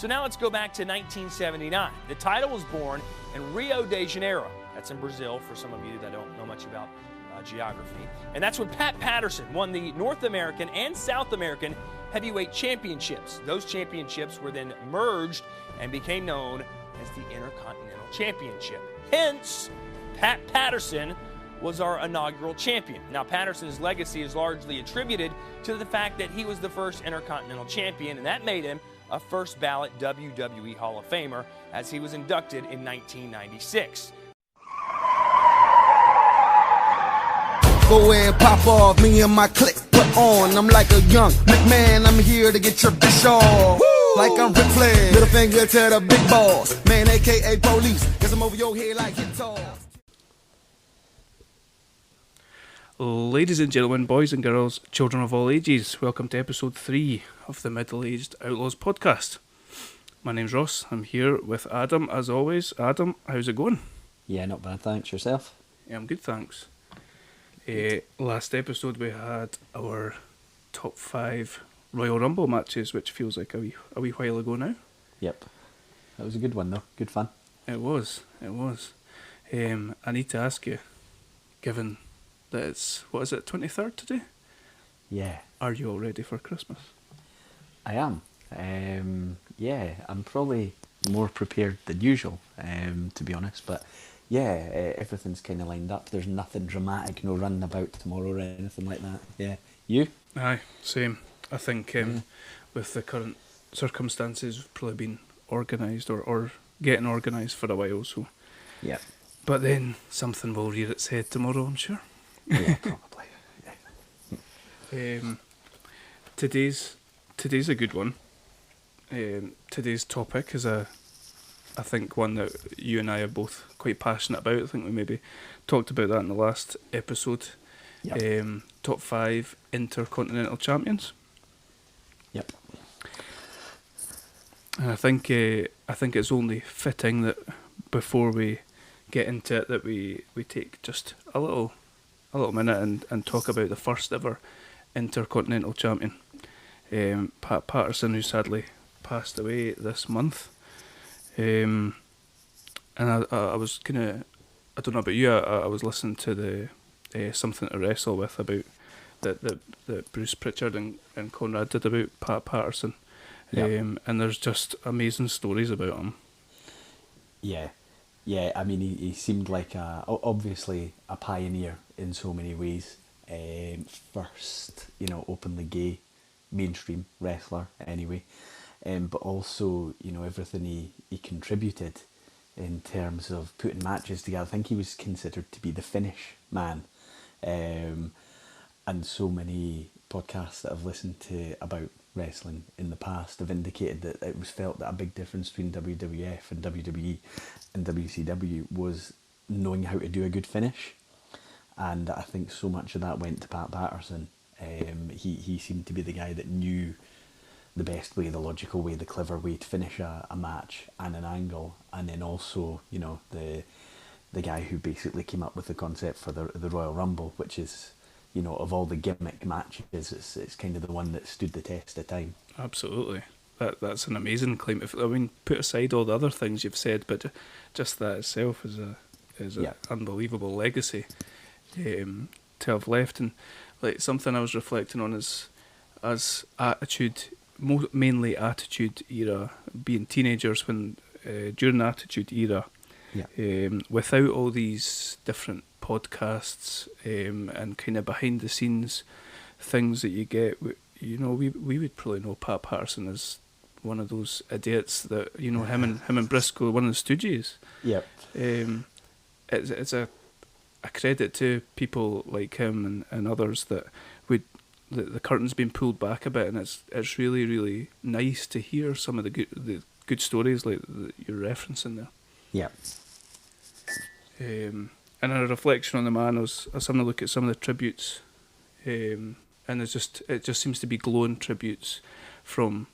So now let's go back to 1979. The title was born in Rio de Janeiro. That's in Brazil, for some of you that don't know much about geography. And that's when Pat Patterson won the North American and South American heavyweight championships. Those championships were then merged and became known as the Intercontinental Championship. Hence, Pat Patterson was our inaugural champion. Now, Patterson's legacy is largely attributed to the fact that he was the first Intercontinental Champion, and that made him a first ballot WWE Hall of Famer as he was inducted in 1996. Go ahead, pop off, me and my clique put on. I'm like a young McMahon, I'm here to get your bitch off. Like I'm Ric Flair, little finger to the big boss. Man, aka police, cause I'm over your head like guitar. Ladies and gentlemen, boys and girls, children of all ages, welcome to episode 3 of the Middle-Aged Outlaws podcast. My name's Ross, I'm here with Adam as always. Adam, how's it going? Yeah, not bad, thanks. Yourself? Yeah, I'm good, thanks. Last episode we had our top 5 Royal Rumble matches, which feels like a wee while ago now. Yep. That was a good one though, good fun. It was. I need to ask you, given that it's, 23rd today? Yeah. Are you all ready for Christmas? I am. Yeah, I'm probably more prepared than usual, to be honest, but yeah, everything's kind of lined up. There's nothing dramatic, no running about tomorrow or anything like that. Yeah. You? Aye, same. I think with the current circumstances, we've probably been organised or getting organised for a while, so. Yeah. But then something will rear its head tomorrow, I'm sure. Yeah, probably. Yeah. Today's a good one. Today's topic is I think one that you and I are both quite passionate about. I think we maybe talked about that in the last episode. Yep. Top 5 Intercontinental Champions. Yep. And I think it's only fitting that before we get into it that we take just a little minute and talk about the first ever Intercontinental Champion, Pat Patterson, who sadly passed away this month. And I was gonna, I don't know about you, I was listening to the Something to Wrestle With about that Bruce Pritchard and Conrad did about Pat Patterson. Yep. And there's just amazing stories about him. Yeah, I mean, he seemed like obviously a pioneer in so many ways. First, openly gay, mainstream wrestler anyway. But also, everything he contributed in terms of putting matches together. I think he was considered to be the finish man. And so many podcasts that I've listened to about wrestling in the past have indicated that it was felt that a big difference between WWF and WWE and WCW was knowing how to do a good finish. And I think so much of that went to Pat Patterson. He seemed to be the guy that knew the best way, the logical way, the clever way to finish a match and an angle, and then also, the guy who basically came up with the concept for the Royal Rumble, which is, of all the gimmick matches, it's kind of the one that stood the test of time. Absolutely. That's an amazing claim. Put aside all the other things you've said, but just that itself is an unbelievable legacy to have left. And like something I was reflecting on is as Attitude, mainly Attitude era, being teenagers when during the Attitude era, without all these different podcasts and kind of behind the scenes things that you get, we would probably know Pat Patterson as one of those idiots that him and Briscoe, one of the Stooges. Yep. It's a credit to people like him and others that the curtain's been pulled back a bit, and it's really, really nice to hear some of the good stories like that you're referencing there. Yep. And a reflection on the man, I was having a look at some of the tributes, and it just seems to be glowing tributes from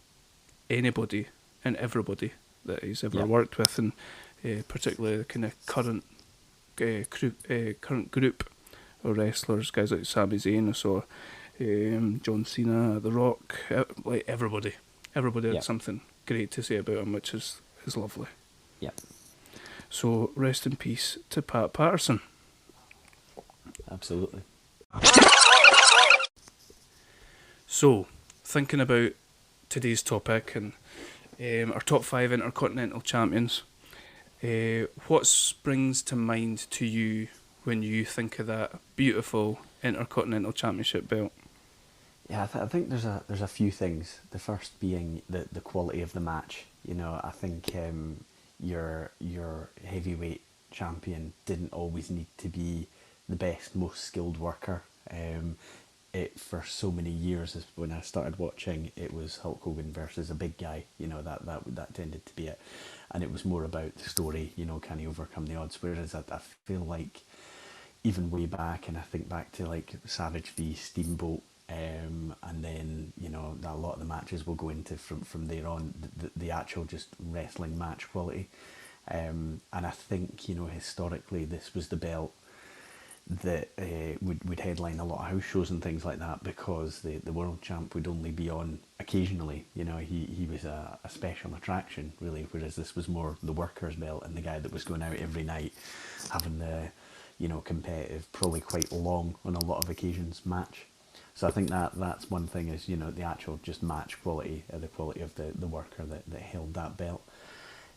anybody and everybody that he's ever worked with, and particularly the kind of current group of wrestlers, guys like Sami Zayn, I saw John Cena, The Rock, like everybody everybody had Yep. something great to say about him, which is lovely. Yep. So rest in peace to Pat Patterson. Absolutely. So, thinking about today's topic and our top 5 Intercontinental Champions, what springs to mind to you when you think of that beautiful Intercontinental Championship belt? Yeah, I think there's a few things. The first being the quality of the match. You know, I think your heavyweight champion didn't always need to be the best, most skilled worker. It for so many years, when I started watching, it was Hulk Hogan versus a big guy. You know, that tended to be it, and it was more about the story. You know, can he overcome the odds? Whereas I feel like even way back, and I think back to like Savage v Steamboat. And then, you know, a lot of the matches will go into from there on the actual just wrestling match quality, and I think, you know, historically this was the belt that would headline a lot of house shows and things like that, because the world champ would only be on occasionally. You know, he was a special attraction really, whereas this was more the workers belt and the guy that was going out every night having the, you know, competitive, probably quite long on a lot of occasions match. So I think that's one thing, is, you know, the actual just match quality, the quality of the worker that held that belt.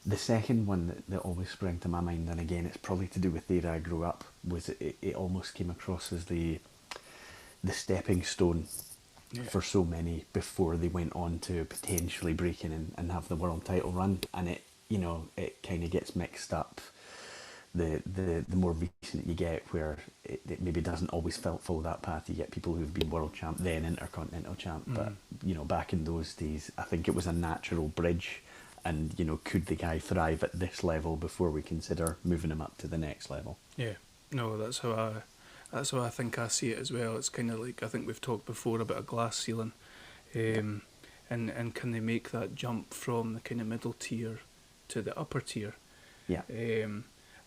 The second one that always sprang to my mind, and again it's probably to do with the era I grew up, was it almost came across as the stepping stone for so many before they went on to potentially break in and have the world title run. And it, you know, it kind of gets mixed up. The more recent you get, where it maybe doesn't always follow that path. You get people who've been world champ, then Intercontinental champ. But, you know, back in those days, I think it was a natural bridge. And, you know, could the guy thrive at this level before we consider moving him up to the next level? Yeah, no, that's how I think I see it as well. It's kind of like, I think we've talked before about a glass ceiling, and can they make that jump from the kind of middle tier to the upper tier? Yeah.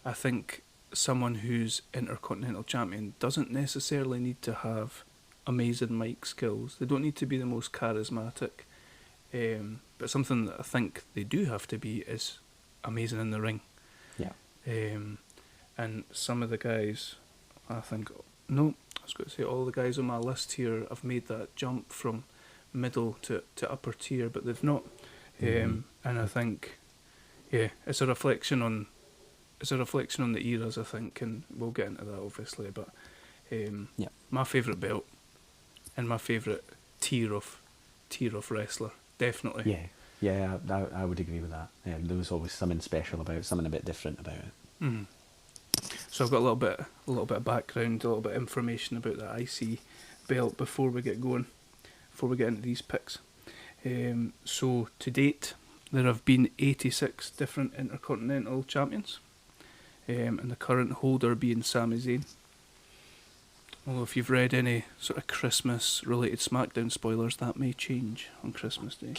I think someone who's Intercontinental Champion doesn't necessarily need to have amazing mic skills. They don't need to be the most charismatic. But something that I think they do have to be is amazing in the ring. Yeah. And some of the guys, I think, no, I was going to say all the guys on my list here have made that jump from middle to upper tier, but they've not. And I think, yeah, it's a reflection on the eras, I think, and we'll get into that obviously. But my favourite belt and my favourite tier of wrestler. Definitely. Yeah, I would agree with that. Yeah, there was always something special about it, something a bit different about it. Mm. So I've got a little bit of background, a little bit of information about the IC belt before we get going, before we get into these picks. So to date, there have been 86 different Intercontinental Champions, and the current holder being Sami Zayn. Although if you've read any sort of Christmas-related SmackDown spoilers, that may change on Christmas Day.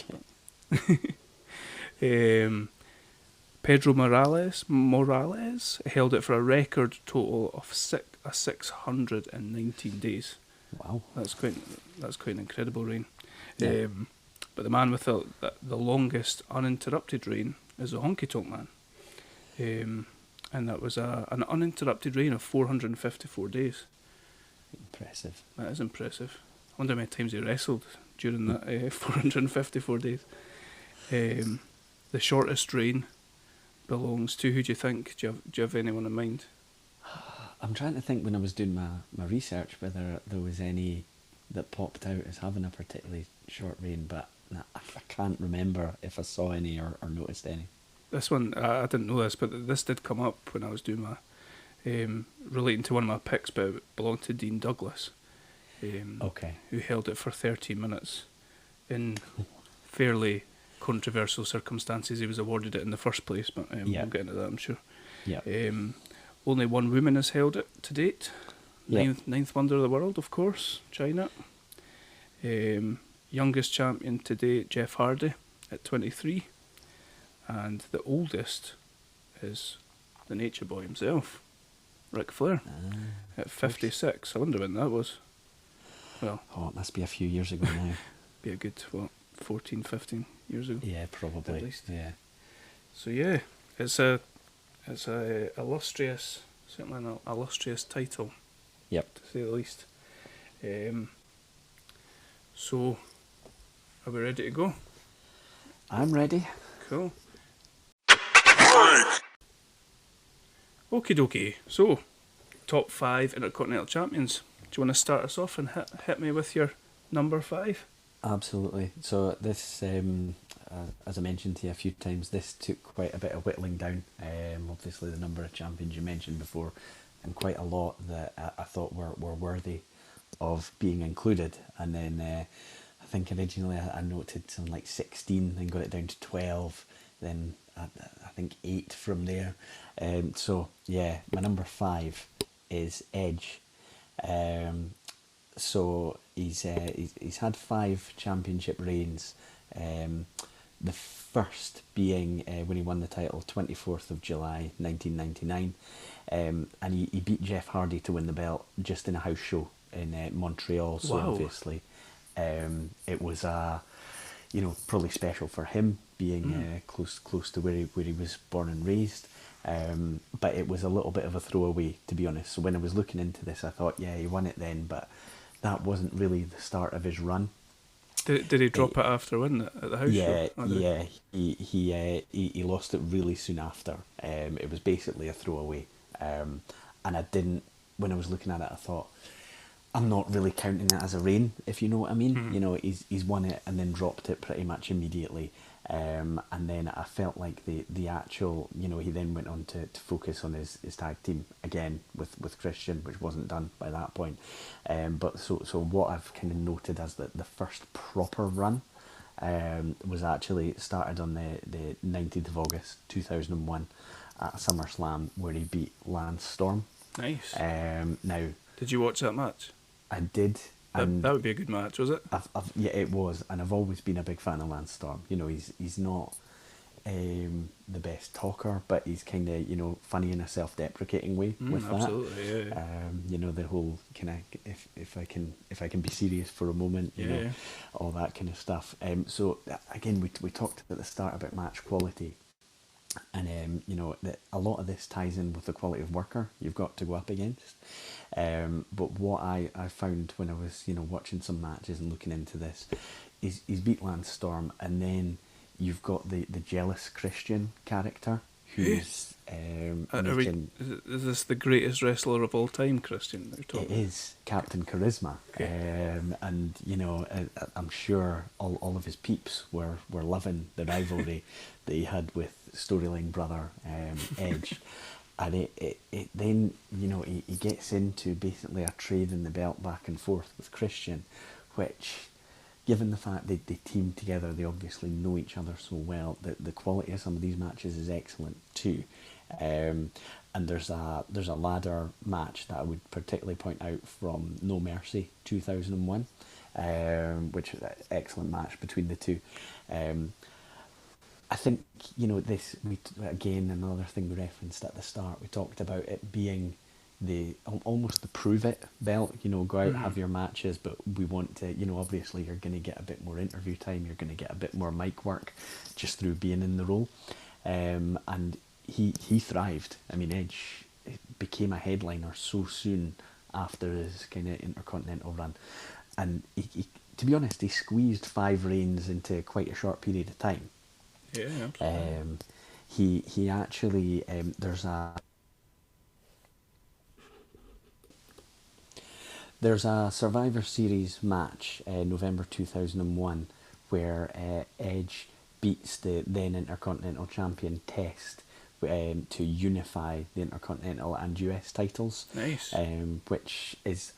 Okay. Pedro Morales held it for a record total of 619 days. Wow, that's quite an incredible reign. Yeah. But the man with the longest uninterrupted reign is the Honky Tonk Man, and that was an uninterrupted reign of 454 days. Impressive. That is impressive. I wonder how many times he wrestled during that 454 days. The shortest reign belongs to, who do you think? Do you have anyone in mind? I'm trying to think when I was doing my research whether there was any that popped out as having a particularly short reign, but I can't remember if I saw any or noticed any. This one, I didn't know this, but this did come up when I was doing my relating to one of my picks, but it belonged to Dean Douglas, who held it for 13 minutes in fairly controversial circumstances. He was awarded it in the first place, but we'll get into that, I'm sure. Yeah. Only one woman has held it to date. Yep. Ninth wonder of the world, of course, China. Youngest champion to date, Jeff Hardy at 23, and the oldest is the Nature Boy himself, Ric Flair, at 56. I wonder when that was. Well, it must be a few years ago now. Be a good, 14, 15 years ago. Yeah, probably. At least. Yeah. So yeah, it's a illustrious, certainly an illustrious title. Yep. To say the least. So, are we ready to go? I'm ready. Cool. Okie dokie. So, top 5 Intercontinental Champions. Do you want to start us off and hit me with your number 5? Absolutely. So this, as I mentioned to you a few times, this took quite a bit of whittling down. Obviously, the number of champions you mentioned before, and quite a lot that I thought were worthy of being included. And then I think originally I noted something like 16, then got it down to 12, then I think 8 from there. So yeah, my number 5 is Edge. So he's had 5 championship reigns. The first being when he won the title 24th of July 1999, and he beat Jeff Hardy to win the belt just in a house show in Montreal. So Wow. obviously it was probably special for him being close to where he was born and raised. But it was a little bit of a throwaway, to be honest. So when I was looking into this, I thought, yeah, he won it then, but that wasn't really the start of his run. Did he drop it after winning it at the house show? Yeah. He lost it really soon after. It was basically a throwaway. And I didn't, when I was looking at it, I thought, I'm not really counting it as a reign, if you know what I mean. Mm-hmm. You know, he's won it and then dropped it pretty much immediately. And then I felt like the actual, he then went on to focus on his tag team again with Christian, which wasn't done by that point. But so what I've kind of noted as the first proper run was actually started on the 19th of August 2001 at SummerSlam, where he beat Lance Storm. Nice. Now, did you watch that match? I did. That would be a good match, was it? Yeah, it was, and I've always been a big fan of Lance Storm. He's not the best talker, but he's kind of funny in a self-deprecating way with that. Absolutely, yeah. The whole kind of if I can be serious for a moment, Yeah. all that kind of stuff. So again, we talked at the start about match quality. And that a lot of this ties in with the quality of worker you've got to go up against. But what I found when I was watching some matches and looking into this is he's beat Lance Storm, and then you've got the jealous Christian character who's is this the greatest wrestler of all time, Christian? It is Captain Charisma. Okay. And I'm sure all of his peeps were loving the rivalry that he had with storyline brother Edge. And it then he gets into basically a trade in the belt back and forth with Christian, which, given the fact they team together, they obviously know each other so well, that the quality of some of these matches is excellent too. And there's a ladder match that I would particularly point out from No Mercy 2001, which is an excellent match between the two. I think this, again, another thing we referenced at the start, we talked about it being almost the prove it belt. Go out, have your matches, but we want to, obviously you're going to get a bit more interview time, you're going to get a bit more mic work just through being in the role. And he thrived. I mean, Edge became a headliner so soon after his kind of Intercontinental run, and he, to be honest, he squeezed 5 reigns into quite a short period of time. Yeah, absolutely. He actually there's a Survivor Series match, November 2001, where Edge beats the then Intercontinental Champion Test to unify the Intercontinental and US titles. Nice. Which is,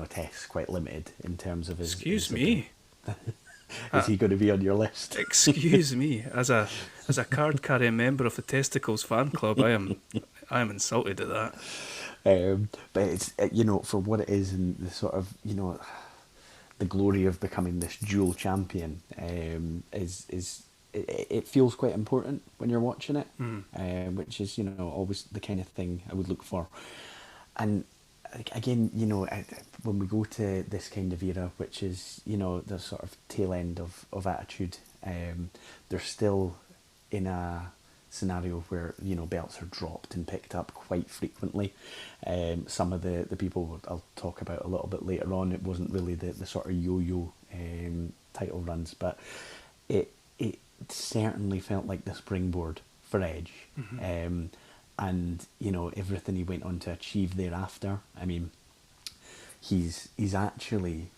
Test's quite limited in terms of his... Excuse me. Is he going to be on your list? Excuse me. As a card-carrying member of the Testicles fan club, I am insulted at that. But it's for what it is, and the sort of the glory of becoming this dual champion it feels quite important when you're watching it, which is always the kind of thing I would look for. And again, you know, when we go to this kind of era, which is, you know, the sort of tail end of Attitude, they're still in a scenario where, you know, belts are dropped and picked up quite frequently. Some of the people I'll talk about a little bit later on, it wasn't really the sort of yo-yo title runs, but it certainly felt like the springboard for Edge. And, you know, everything he went on to achieve thereafter. I mean, he's actually,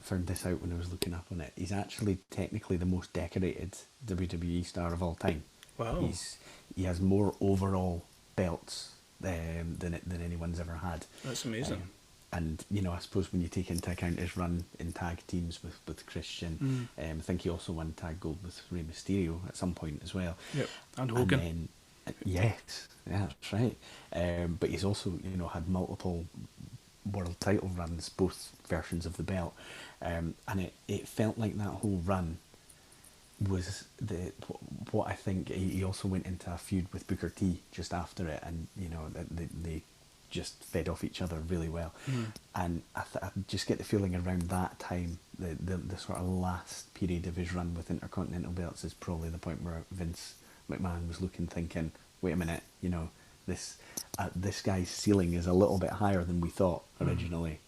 found this out when I was looking up on it, he's actually technically the most decorated WWE star of all time. Wow. He has more overall belts than anyone's ever had. That's amazing. And, you know, I suppose when you take into account his run in tag teams with Christian, I think he also won tag gold with Rey Mysterio at some point as well. Yep, and Hogan. And then, yes, yeah, that's right. But he's also, you know, had multiple world title runs, both versions of the belt. And it felt like that whole run was what I think. He also went into a feud with Booker T just after it, and, you know, they just fed off each other really well. And I just get the feeling around that time, the sort of last period of his run with Intercontinental belts is probably the point where Vince McMahon was looking, thinking, wait a minute, you know, this guy's ceiling is a little bit higher than we thought originally.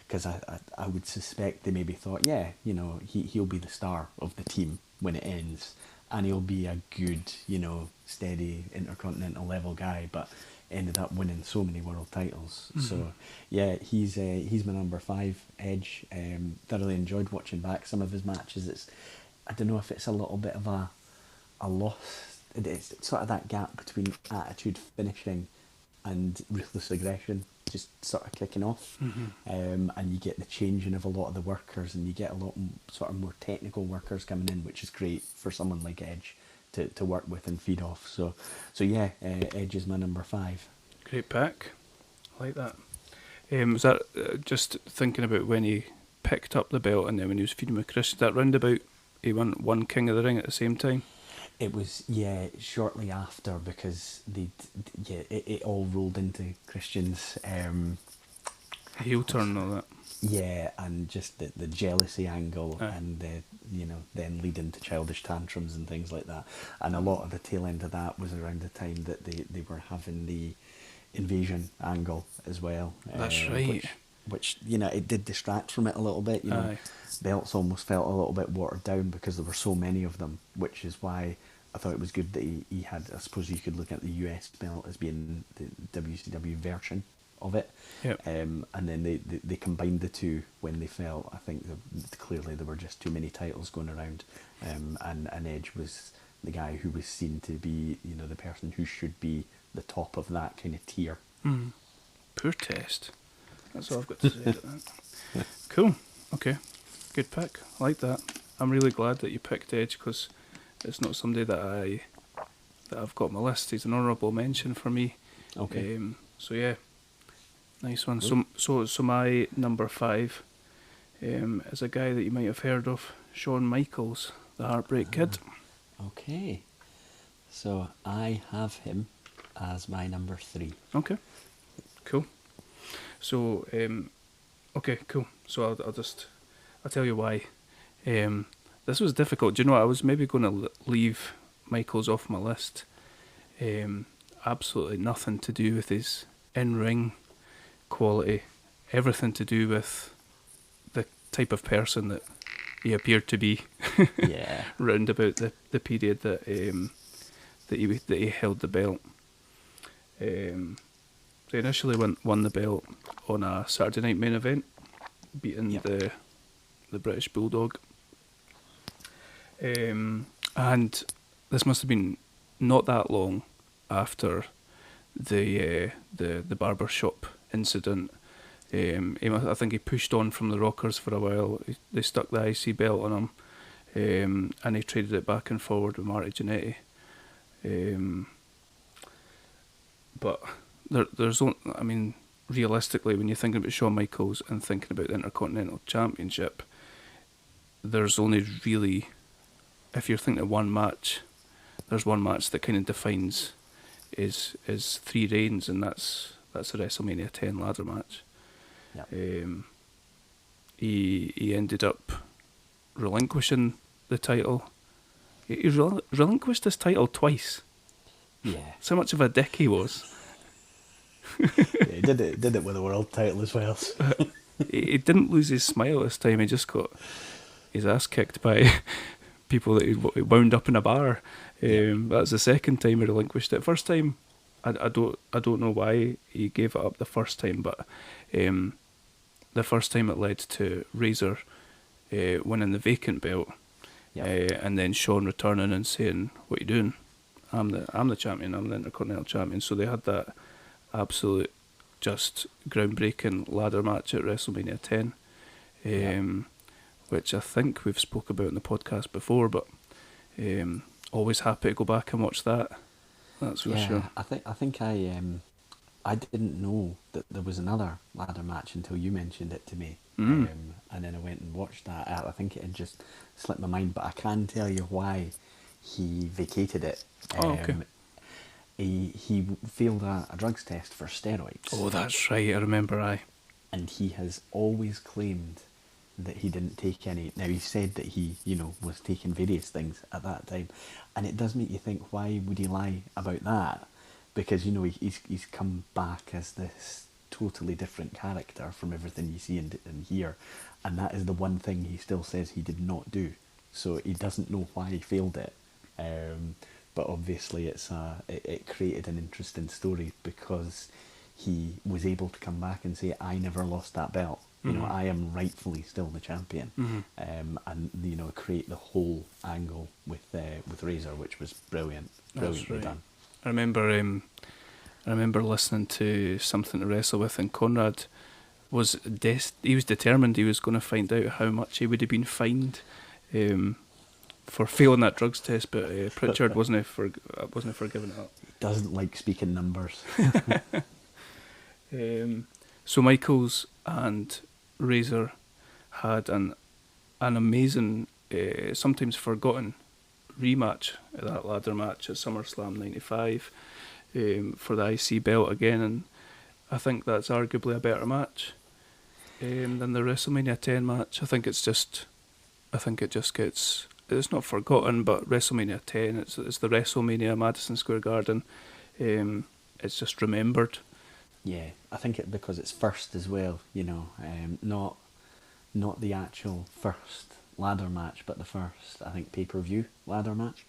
Because I would suspect they maybe thought, yeah, you know, he'll be the star of the team when it ends, and he'll be a good, you know, steady Intercontinental level guy, but ended up winning so many world titles. So yeah, he's my number 5, Edge. Thoroughly enjoyed watching back some of his matches. I don't know if it's a little bit of a loss. It's sort of that gap between Attitude finishing and Ruthless Aggression just sort of kicking off. And you get the changing of a lot of the workers, and you get a lot sort of more technical workers coming in, which is great for someone like Edge to work with and feed off. So yeah, Edge is my number 5. Great pick. I like that. Was that just thinking about when he picked up the belt and then when he was feeding with Chris, that roundabout he won one King of the Ring at the same time? It was, yeah, shortly after, because it all rolled into Christian's heel turn and all that. Yeah, and just the jealousy angle, and you know, then leading to childish tantrums and things like that. And a lot of the tail end of that was around the time that they were having the invasion angle as well. That's right. Which, you know, it did distract from it a little bit. You know, belts almost felt a little bit watered down because there were so many of them, which is why I thought it was good that he had, I suppose you could look at the US belt as being the WCW version of it. Yep. And then they combined the two when they felt, I think, clearly there were just too many titles going around, and Edge was the guy who was seen to be, you know, the person who should be the top of that kind of tier. Poor test. That's all I've got to say about that. Cool. Okay. Good pick. I like that. I'm really glad that you picked Edge, because it's not somebody that I've got on my list. He's an honourable mention for me. Okay. So yeah, nice one. So my number 5 is a guy that you might have heard of, Shawn Michaels, the Heartbreak Kid. Okay. So I have him as my number 3. Okay. Cool. So okay, cool. So I'll tell you why. This was difficult. Do you know, I was maybe going to leave Michaels off my list. Absolutely nothing to do with his in-ring quality. Everything to do with the type of person that he appeared to be. Yeah. Round about the period that he held the belt. So he initially won the belt on a Saturday night main event, beating the British Bulldog. And this must have been not that long after the barber shop incident. I think he pushed on from the Rockers for a while. They stuck the IC belt on him, and he traded it back and forward with Marty Jannetty. But there's only, I mean, realistically, when you're thinking about Shawn Michaels and thinking about the Intercontinental Championship, there's only really, if you're thinking of one match, there's one match that kind of defines his 3 reigns, and that's That's a WrestleMania 10 ladder match. Yep. He ended up relinquishing the title. He relinquished his title twice. Yeah. That's how much of a dick he was. Yeah, he did it with a world title as well. So. He didn't lose his smile this time. He just got his ass kicked by people that he wound up in a bar. That's the second time he relinquished it. First time, I don't know why he gave it up the first time, but the first time it led to Razor winning the vacant belt, and then Shawn returning and saying, "What are you doing? I'm the champion. I'm the Intercontinental Champion." So they had that absolute, just groundbreaking ladder match at WrestleMania 10, which I think we've spoke about in the podcast before, but always happy to go back and watch that. That's for sure. I think I didn't know that there was another ladder match until you mentioned it to me, and then I went and watched that. I think it had just slipped my mind, but I can tell you why he vacated it. Okay. He failed a drugs test for steroids. Oh, that's right. I remember. And he has always claimed that he didn't take any. Now, he said that he, was taking various things at that time, and it does make you think, why would he lie about that? Because he's come back as this totally different character from everything you see and hear, and that is the one thing he still says he did not do. So he doesn't know why he failed it. But obviously it created an interesting story because he was able to come back and say, I never lost that belt. I am rightfully still the champion. And create the whole angle with Razor, which was brilliantly done. I remember listening to Something to Wrestle With, and Conrad was he was determined he was going to find out how much he would have been fined for failing that drugs test, but Pritchard wasn't forgiving it up. He doesn't like speaking numbers. So Michaels and Razor had an amazing, sometimes forgotten rematch at that ladder match at SummerSlam 95 for the IC belt again, and I think that's arguably a better match than the WrestleMania 10 match. I think it just gets, it's not forgotten, but WrestleMania 10, it's the WrestleMania Madison Square Garden. It's just remembered. Yeah, I think because it's first as well, not the actual first ladder match, but the first, I think, pay-per-view ladder match.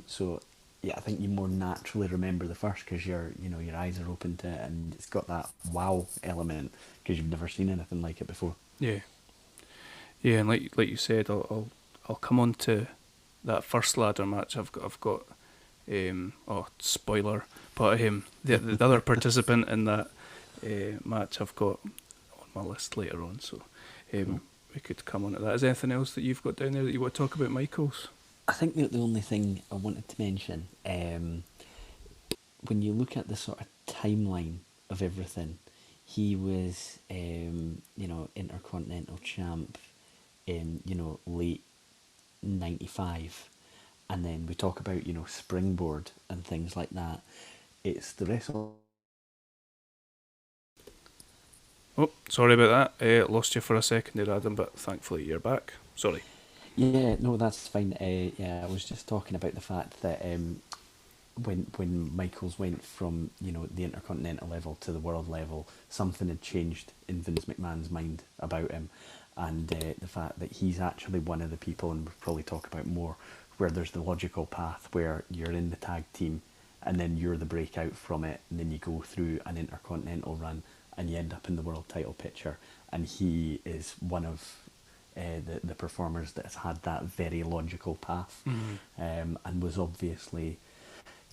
So yeah, I think you more naturally remember the first because your eyes are open to it, and it's got that wow element because you've never seen anything like it before. Yeah, and like you said, I'll come on to that first ladder match. I've got spoiler, but the other participant in that match I've got on my list later on, so we could come on to that. Is there anything else that you've got down there that you want to talk about, Michaels? I think that the only thing I wanted to mention, when you look at the sort of timeline of everything, he was Intercontinental Champ in late 95, and then we talk about Springboard and things like that. It's the wrestle. Oh, sorry about that. Lost you for a second there, Adam, but thankfully you're back. Sorry. Yeah, no, that's fine. I was just talking about the fact that when Michaels went from the Intercontinental level to the world level, something had changed in Vince McMahon's mind about him, and the fact that he's actually one of the people, and we'll probably talk about more, where there's the logical path where you're in the tag team and then you're the breakout from it, and then you go through an Intercontinental run and you end up in the world title picture, and he is one of the performers that has had that very logical path, and was obviously,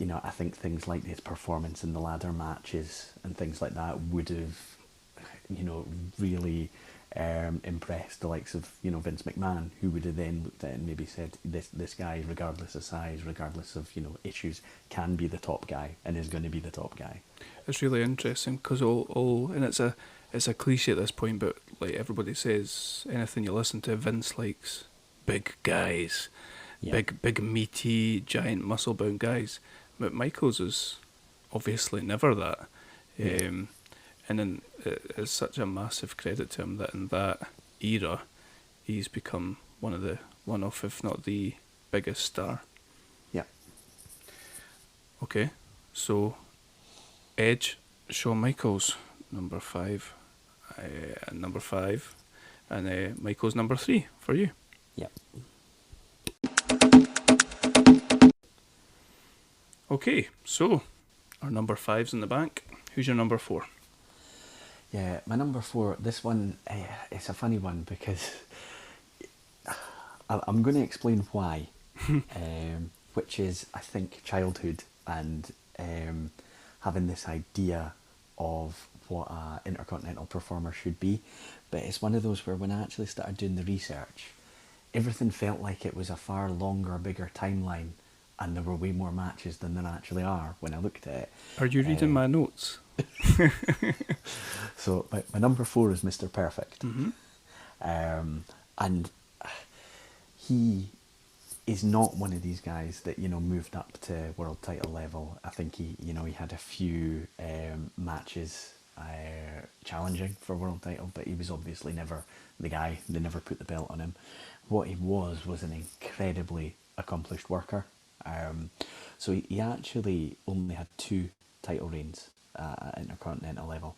I think things like his performance in the ladder matches and things like that would have, really impressed the likes of Vince McMahon, who would have then looked at it and maybe said, this guy, regardless of size, regardless of issues, can be the top guy and is going to be the top guy. It's really interesting because and it's a cliche at this point, but like everybody says, anything you listen to, Vince likes big guys, big meaty, giant muscle bound guys. But Michaels is obviously never that. And then it's such a massive credit to him that in that era, he's become one of, if not the biggest star. Yeah. Okay, so Edge, Shawn Michaels, number 5, and Michaels number 3 for you. Yeah. Okay, so our number 5's in the bank. Who's your number 4? Yeah, my number 4, this one, it's a funny one because I'm going to explain why, which is, I think, childhood and having this idea of what an Intercontinental performer should be. But it's one of those where when I actually started doing the research, everything felt like it was a far longer, bigger timeline, and there were way more matches than there actually are when I looked at it. Are you reading my notes? So my number 4 is Mr. Perfect. Mm-hmm. And he is not one of these guys that, moved up to world title level. I think he had a few matches challenging for world title, but he was obviously never the guy. They never put the belt on him. What he was an incredibly accomplished worker. So he actually only had 2 title reigns at Intercontinental level.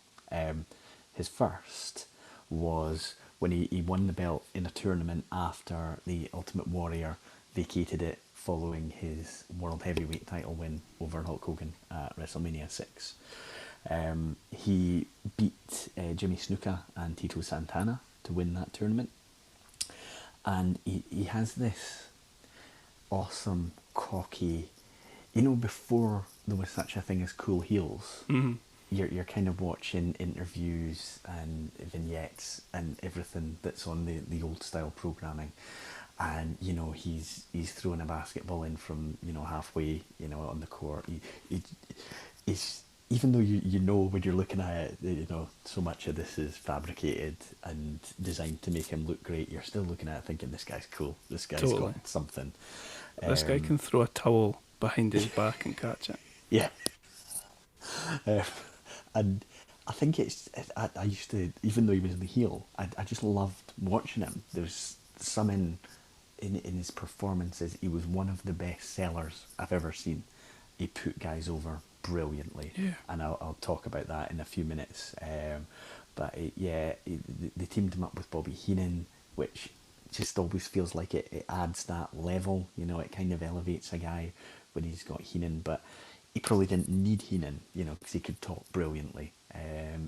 His first was when he won the belt in a tournament after the Ultimate Warrior vacated it following his World Heavyweight title win over Hulk Hogan at WrestleMania 6. He beat Jimmy Snuka and Tito Santana to win that tournament. And he has this awesome, cocky, before there was such a thing as cool heels, Mm-hmm. you're kind of watching interviews and vignettes and everything that's on the old style programming, and he's throwing a basketball in from halfway on the court. He's even though when you're looking at it, so much of this is fabricated and designed to make him look great, you're still looking at it thinking, this guy's cool, this guy's Totally. got something. This guy can throw a towel behind his back and catch it. Yeah. And I think I used to, even though he was the heel, I just loved watching him. There's some in his performances, he was one of the best sellers I've ever seen. He put guys over brilliantly. Yeah. And I'll talk about that in a few minutes. But they teamed him up with Bobby Heenan, which just always feels like it adds that level. It kind of elevates a guy when he's got Heenan, but he probably didn't need Heenan, because he could talk brilliantly.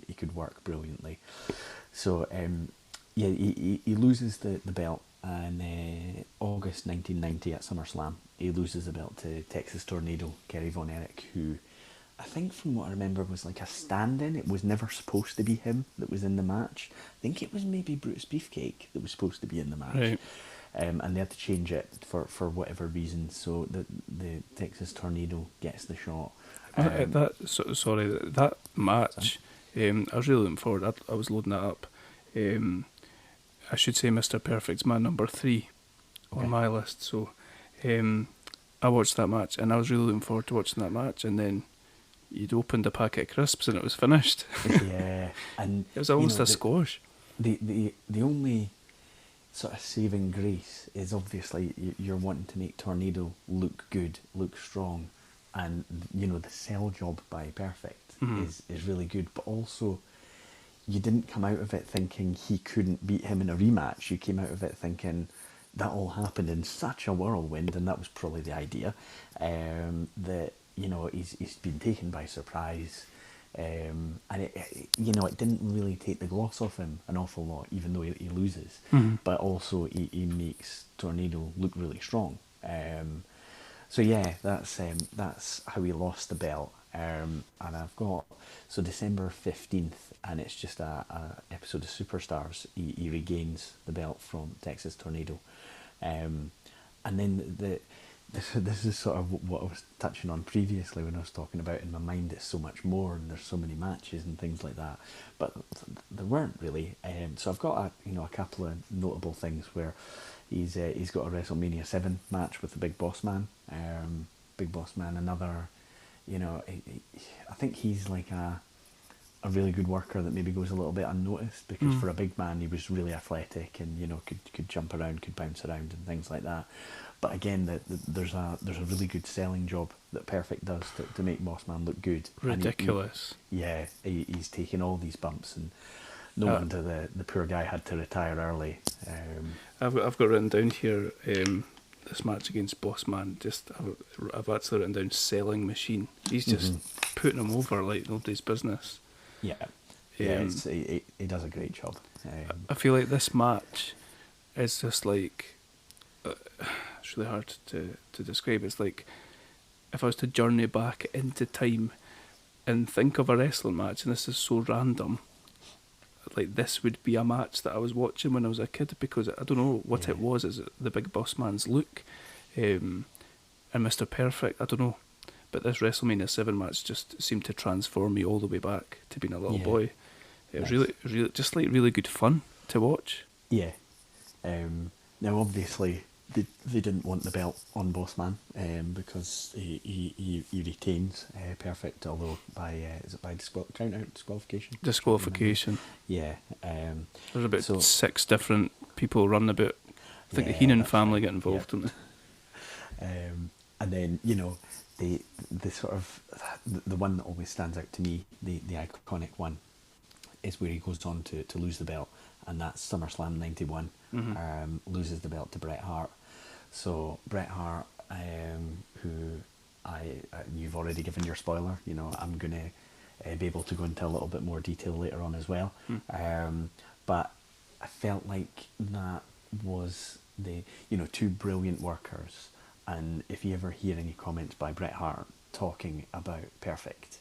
He could work brilliantly. So he loses the belt in August 1990 at SummerSlam. He loses the belt to Texas Tornado, Kerry Von Erich, who I think from what I remember was like a stand-in. It was never supposed to be him that was in the match. I think it was maybe Brutus Beefcake that was supposed to be in the match. Right. And they had to change it for whatever reason, so the Texas Tornado gets the shot. That match, I was really looking forward. I was loading that up. I should say Mr. Perfect's my number 3 on my list. So I watched that match, and I was really looking forward to watching that match. And then you'd opened a packet of crisps, and it was finished. Yeah, and it was almost a squash. The only sort of saving grace is obviously you're wanting to make Tornado look good, look strong, and the sell job by Perfect is really good, but also you didn't come out of it thinking he couldn't beat him in a rematch. You came out of it thinking that all happened in such a whirlwind, and that was probably the idea, that he's been taken by surprise. And it didn't really take the gloss off him an awful lot, even though he loses. But also he makes Tornado look really strong. So yeah, that's how he lost the belt. And I've got December 15th, and it's just a episode of Superstars. He regains the belt from Texas Tornado, and then this is sort of what I was touching on previously when I was talking about in my mind. It's so much more, and there's so many matches and things like that, but there weren't really. So I've got a couple of notable things where he's got a WrestleMania 7 match with the Big Boss Man. Big Boss Man, another, I think he's like a really good worker that maybe goes a little bit unnoticed, because for a big man he was really athletic and, you know, could jump around, could bounce around and things like that. But again, there's a really good selling job that Perfect does to make Bossman look good. Ridiculous. He's taken all these bumps, and no wonder the poor guy had to retire early. I've got written down here, this match against Bossman, I've actually written down selling machine. He's just putting him over like nobody's business. He does a great job. I feel like this match is just like, it's really hard to describe. It's like if I was to journey back into time and think of a wrestling match, and this is so random, like this would be a match that I was watching when I was a kid, because I don't know what it was. Is it the Big Boss Man's look, and Mr. Perfect? I don't know, but this WrestleMania 7 match just seemed to transform me all the way back to being a little boy. It was really just like really good fun to watch. Yeah. Now obviously they didn't want the belt on Bossman, because he retains Perfect, although is it by disqualification? Disqualification. Yeah. There's about 6 different people running about. I think the Heenan family get involved, don't they? And then, you know, the sort of the one that always stands out to me, the iconic one, is where he goes on to lose the belt, and that's SummerSlam 91. Loses the belt to Bret Hart. So Bret Hart, who you've already given your spoiler, you know, I'm going to be able to go into a little bit more detail later on as well. But I felt like that was two brilliant workers. And if you ever hear any comments by Bret Hart talking about Perfect,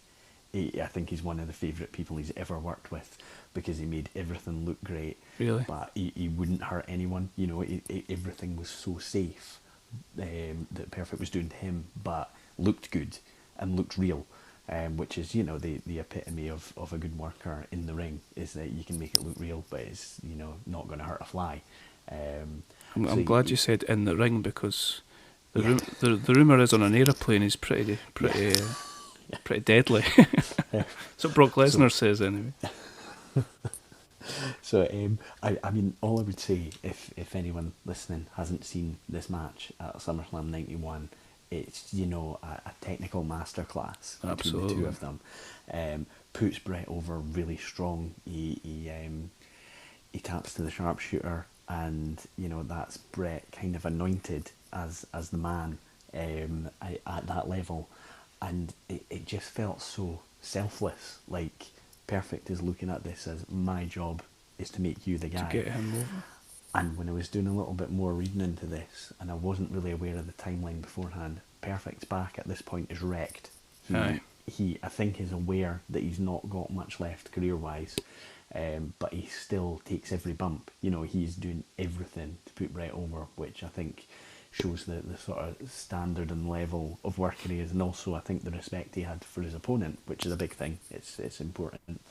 I think he's one of the favourite people he's ever worked with, because he made everything look great. Really? But he wouldn't hurt anyone. You know, everything was so safe that Perfect was doing to him, but looked good and looked real, which is, you know, the epitome of a good worker in the ring, is that you can make it look real, but it's, you know, not going to hurt a fly. I'm glad you said in the ring, because the rumour is on an aeroplane he's pretty deadly. That's what Brock Lesnar says anyway. So I mean, all I would say, if anyone listening hasn't seen this match at SummerSlam 91, it's, you know, a technical masterclass between the two of them. Puts Bret over really strong. He taps to the sharpshooter, and, you know, that's Bret kind of anointed as the man at that level. And it just felt so selfless. Like, Perfect is looking at this as, my job is to make you the guy. To get him over. And when I was doing a little bit more reading into this, and I wasn't really aware of the timeline beforehand, Perfect's back at this point is wrecked. He I think, is aware that he's not got much left career-wise, but he still takes every bump. You know, he's doing everything to put Bret over, which I think shows the sort of standard and level of worker he is, and also I think the respect he had for his opponent, which is a big thing. It's important.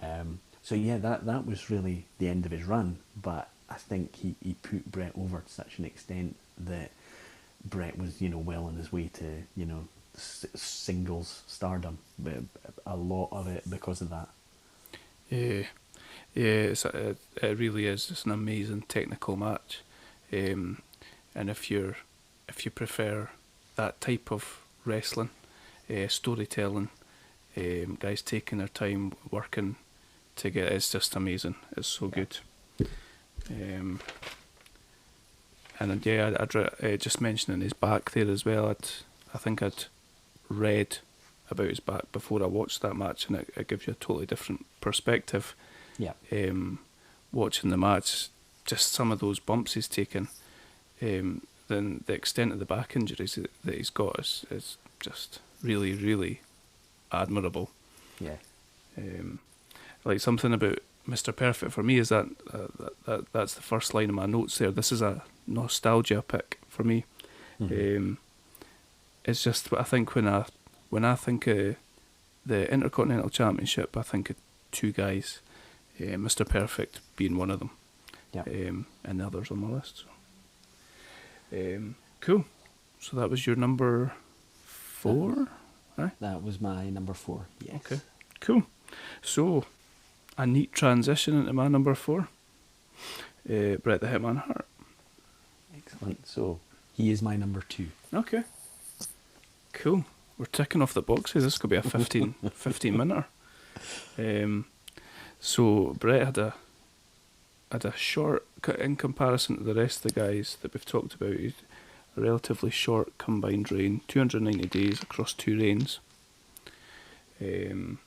So yeah, that was really the end of his run, but I think he put Bret over to such an extent that Bret was, you know, well on his way to, you know, singles stardom, but a lot of it because of that. Yeah, it really is just an amazing technical match. And if you prefer that type of wrestling, storytelling, guys taking their time working together, it's just amazing. It's so good. And yeah, I'd just mentioning his back there as well. I think I'd read about his back before I watched that match, and it gives you a totally different perspective. Yeah. Watching the match, just some of those bumps he's taken. Then the extent of the back injuries that he's got is just really, really admirable. Yeah. Like something about Mr. Perfect for me is that's the first line of my notes there. This is a nostalgia pick for me. It's just what I think when I think of the Intercontinental Championship, I think of two guys, Mr. Perfect being one of them, and the others on my list. So. Cool. So that was your number 4? That was my number 4, yes. Okay, cool. So, a neat transition into my number 4. Bret the Hitman Hart. Excellent. So, he is my number 2. Okay. Cool. We're ticking off the boxes. This could be a 15 minute. So Bret had a short, in comparison to the rest of the guys that we've talked about, a relatively short combined reign, 290 days across 2 reigns. And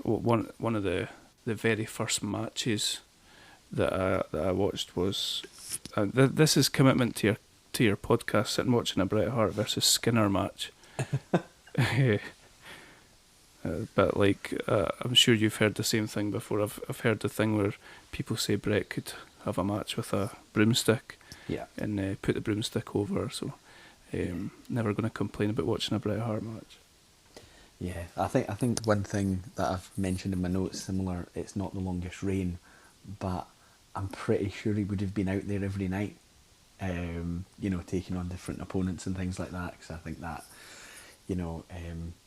one of the very first matches that I watched was this is commitment to your podcast, sitting watching a Bret Hart versus Skinner match. But like I'm sure you've heard the same thing before. I've heard the thing where people say Bret could have a match with a broomstick, and put the broomstick over. So never going to complain about watching a Bret Hart match. Yeah, I think one thing that I've mentioned in my notes, similar, it's not the longest reign, but I'm pretty sure he would have been out there every night, taking on different opponents and things like that, because I think that,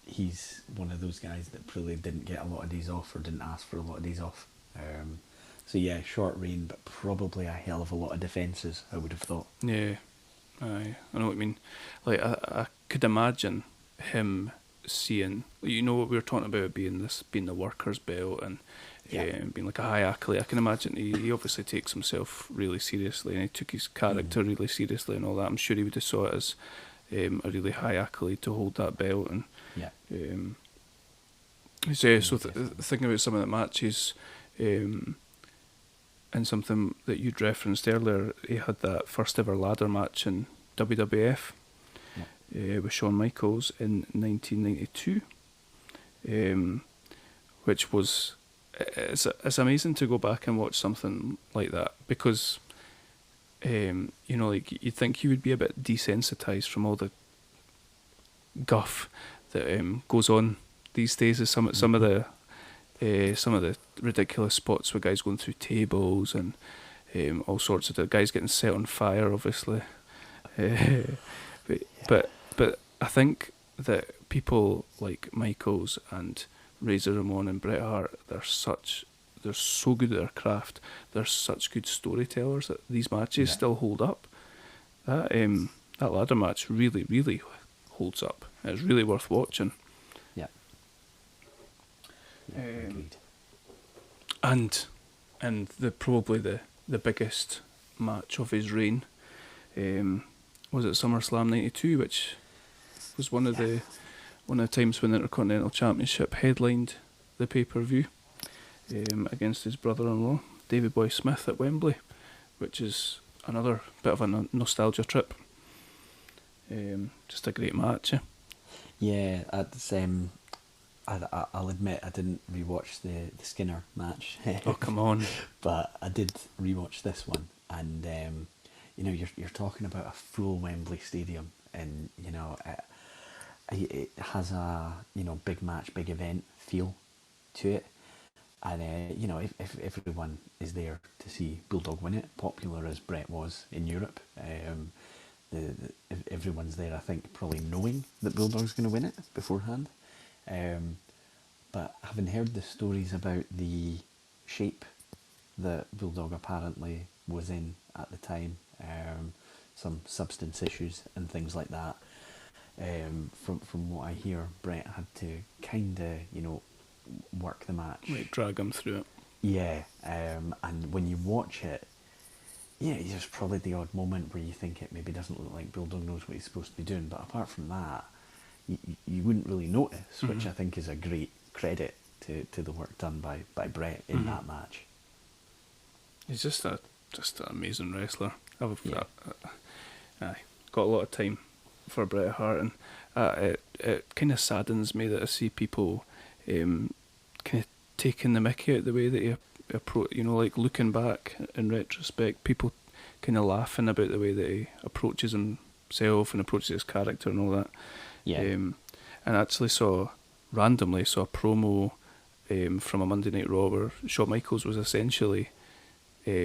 he's one of those guys that probably didn't get a lot of days off or didn't ask for a lot of days off. So yeah, short reign, but probably a hell of a lot of defences, I would have thought. Yeah, aye, I know what you mean. Like, I could imagine him seeing, what we were talking about being the worker's belt and being like a high accolade. I can imagine he obviously takes himself really seriously, and he took his character really seriously and all that. I'm sure he would have saw it as a really high accolade to hold that belt. And so thinking about some of the matches, and something that you'd referenced earlier, he had that first ever ladder match in WWF. With Shawn Michaels in 1992, which was it's amazing to go back and watch something like that, because like you'd think you would be a bit desensitized from all the guff that goes on these days. Is some of the ridiculous spots with guys going through tables and all sorts of guys getting set on fire, obviously. But I think that people like Michaels and Razor Ramon and Bret Hart, they're so good at their craft. They're such good storytellers that these matches still hold up. That ladder match really, really holds up. It's really worth watching. Yeah. Agreed. And probably the biggest match of his reign was at SummerSlam '92, which was one of the times when the Intercontinental Championship headlined the pay-per-view against his brother-in-law, Davey Boy Smith, at Wembley, which is another bit of a nostalgia trip. Just a great match. Yeah, I'll admit I didn't rewatch the Skinner match. Oh, come on! But I did rewatch this one, and you're talking about a full Wembley Stadium, and it has a big match, big event feel to it, and if everyone is there to see Bulldog win it, popular as Bret was in Europe, everyone's there, I think, probably knowing that Bulldog's going to win it beforehand, but having heard the stories about the shape that Bulldog apparently was in at the time, some substance issues and things like that. From what I hear, Bret had to kind of, work the match. Like drag him through it. Yeah, and when you watch it, there's probably the odd moment where you think it maybe doesn't look like Bulldog knows what he's supposed to be doing, but apart from that, you wouldn't really notice, which I think is a great credit to the work done by Bret in that match. He's just an amazing wrestler. I've got a lot of time for Bret Hart, and it kind of saddens me that I see people kind of taking the mickey out the way that he approach. Like looking back in retrospect, people kind of laughing about the way that he approaches himself and approaches his character and all that. Yeah. And I actually randomly saw a promo from a Monday Night Raw where Shawn Michaels was essentially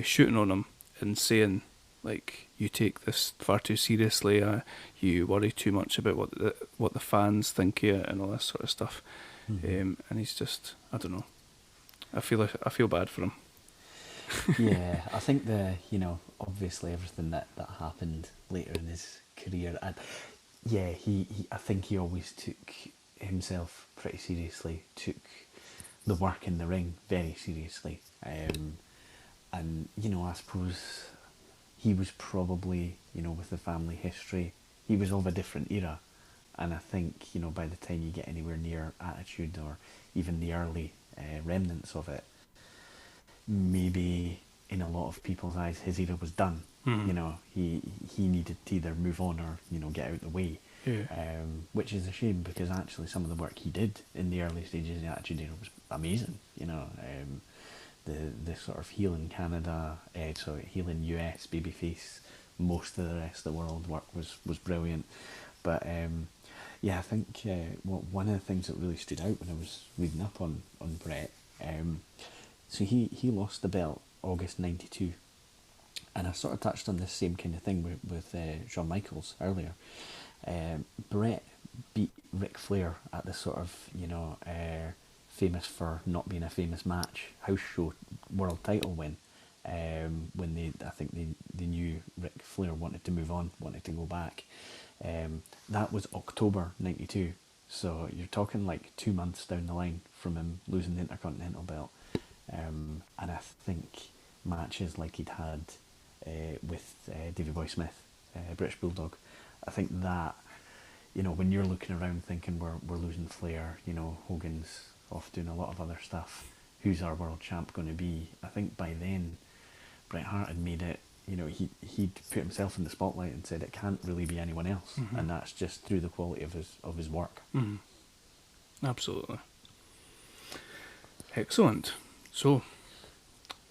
shooting on him and saying, like, you take this far too seriously, you worry too much about what the fans think of it and all this sort of stuff. and he's just, I don't know. I feel bad for him. Yeah, I think obviously everything that happened later in his career, and I think he always took himself pretty seriously, took the work in the ring very seriously, and I suppose he was probably, with the family history, he was of a different era, and I think by the time you get anywhere near Attitude or even the early remnants of it, maybe in a lot of people's eyes his era was done. He needed to either move on or get out of the way, which is a shame, because actually some of the work he did in the early stages of the Attitude Era was amazing. The sort of heel in Canada, heel in US, babyface, most of the rest of the world work was brilliant. But I think one of the things that really stood out when I was reading up on Bret, so he lost the belt August '92, and I sort of touched on this same kind of thing with Shawn Michaels earlier. Bret beat Ric Flair at this sort of famous for not being a famous match house show world title win, when they knew Ric Flair wanted to move on, wanted to go back. That was October '92, so you're talking like 2 months down the line from him losing the Intercontinental belt. And I think matches like he'd had with Davey Boy Smith, British Bulldog, I think that, when you're looking around thinking we're losing Flair, Hogan's off doing a lot of other stuff, who's our world champ going to be? I think by then Bret Hart had made it, he'd put himself in the spotlight and said it can't really be anyone else, and that's just through the quality of his work. Absolutely. Excellent. So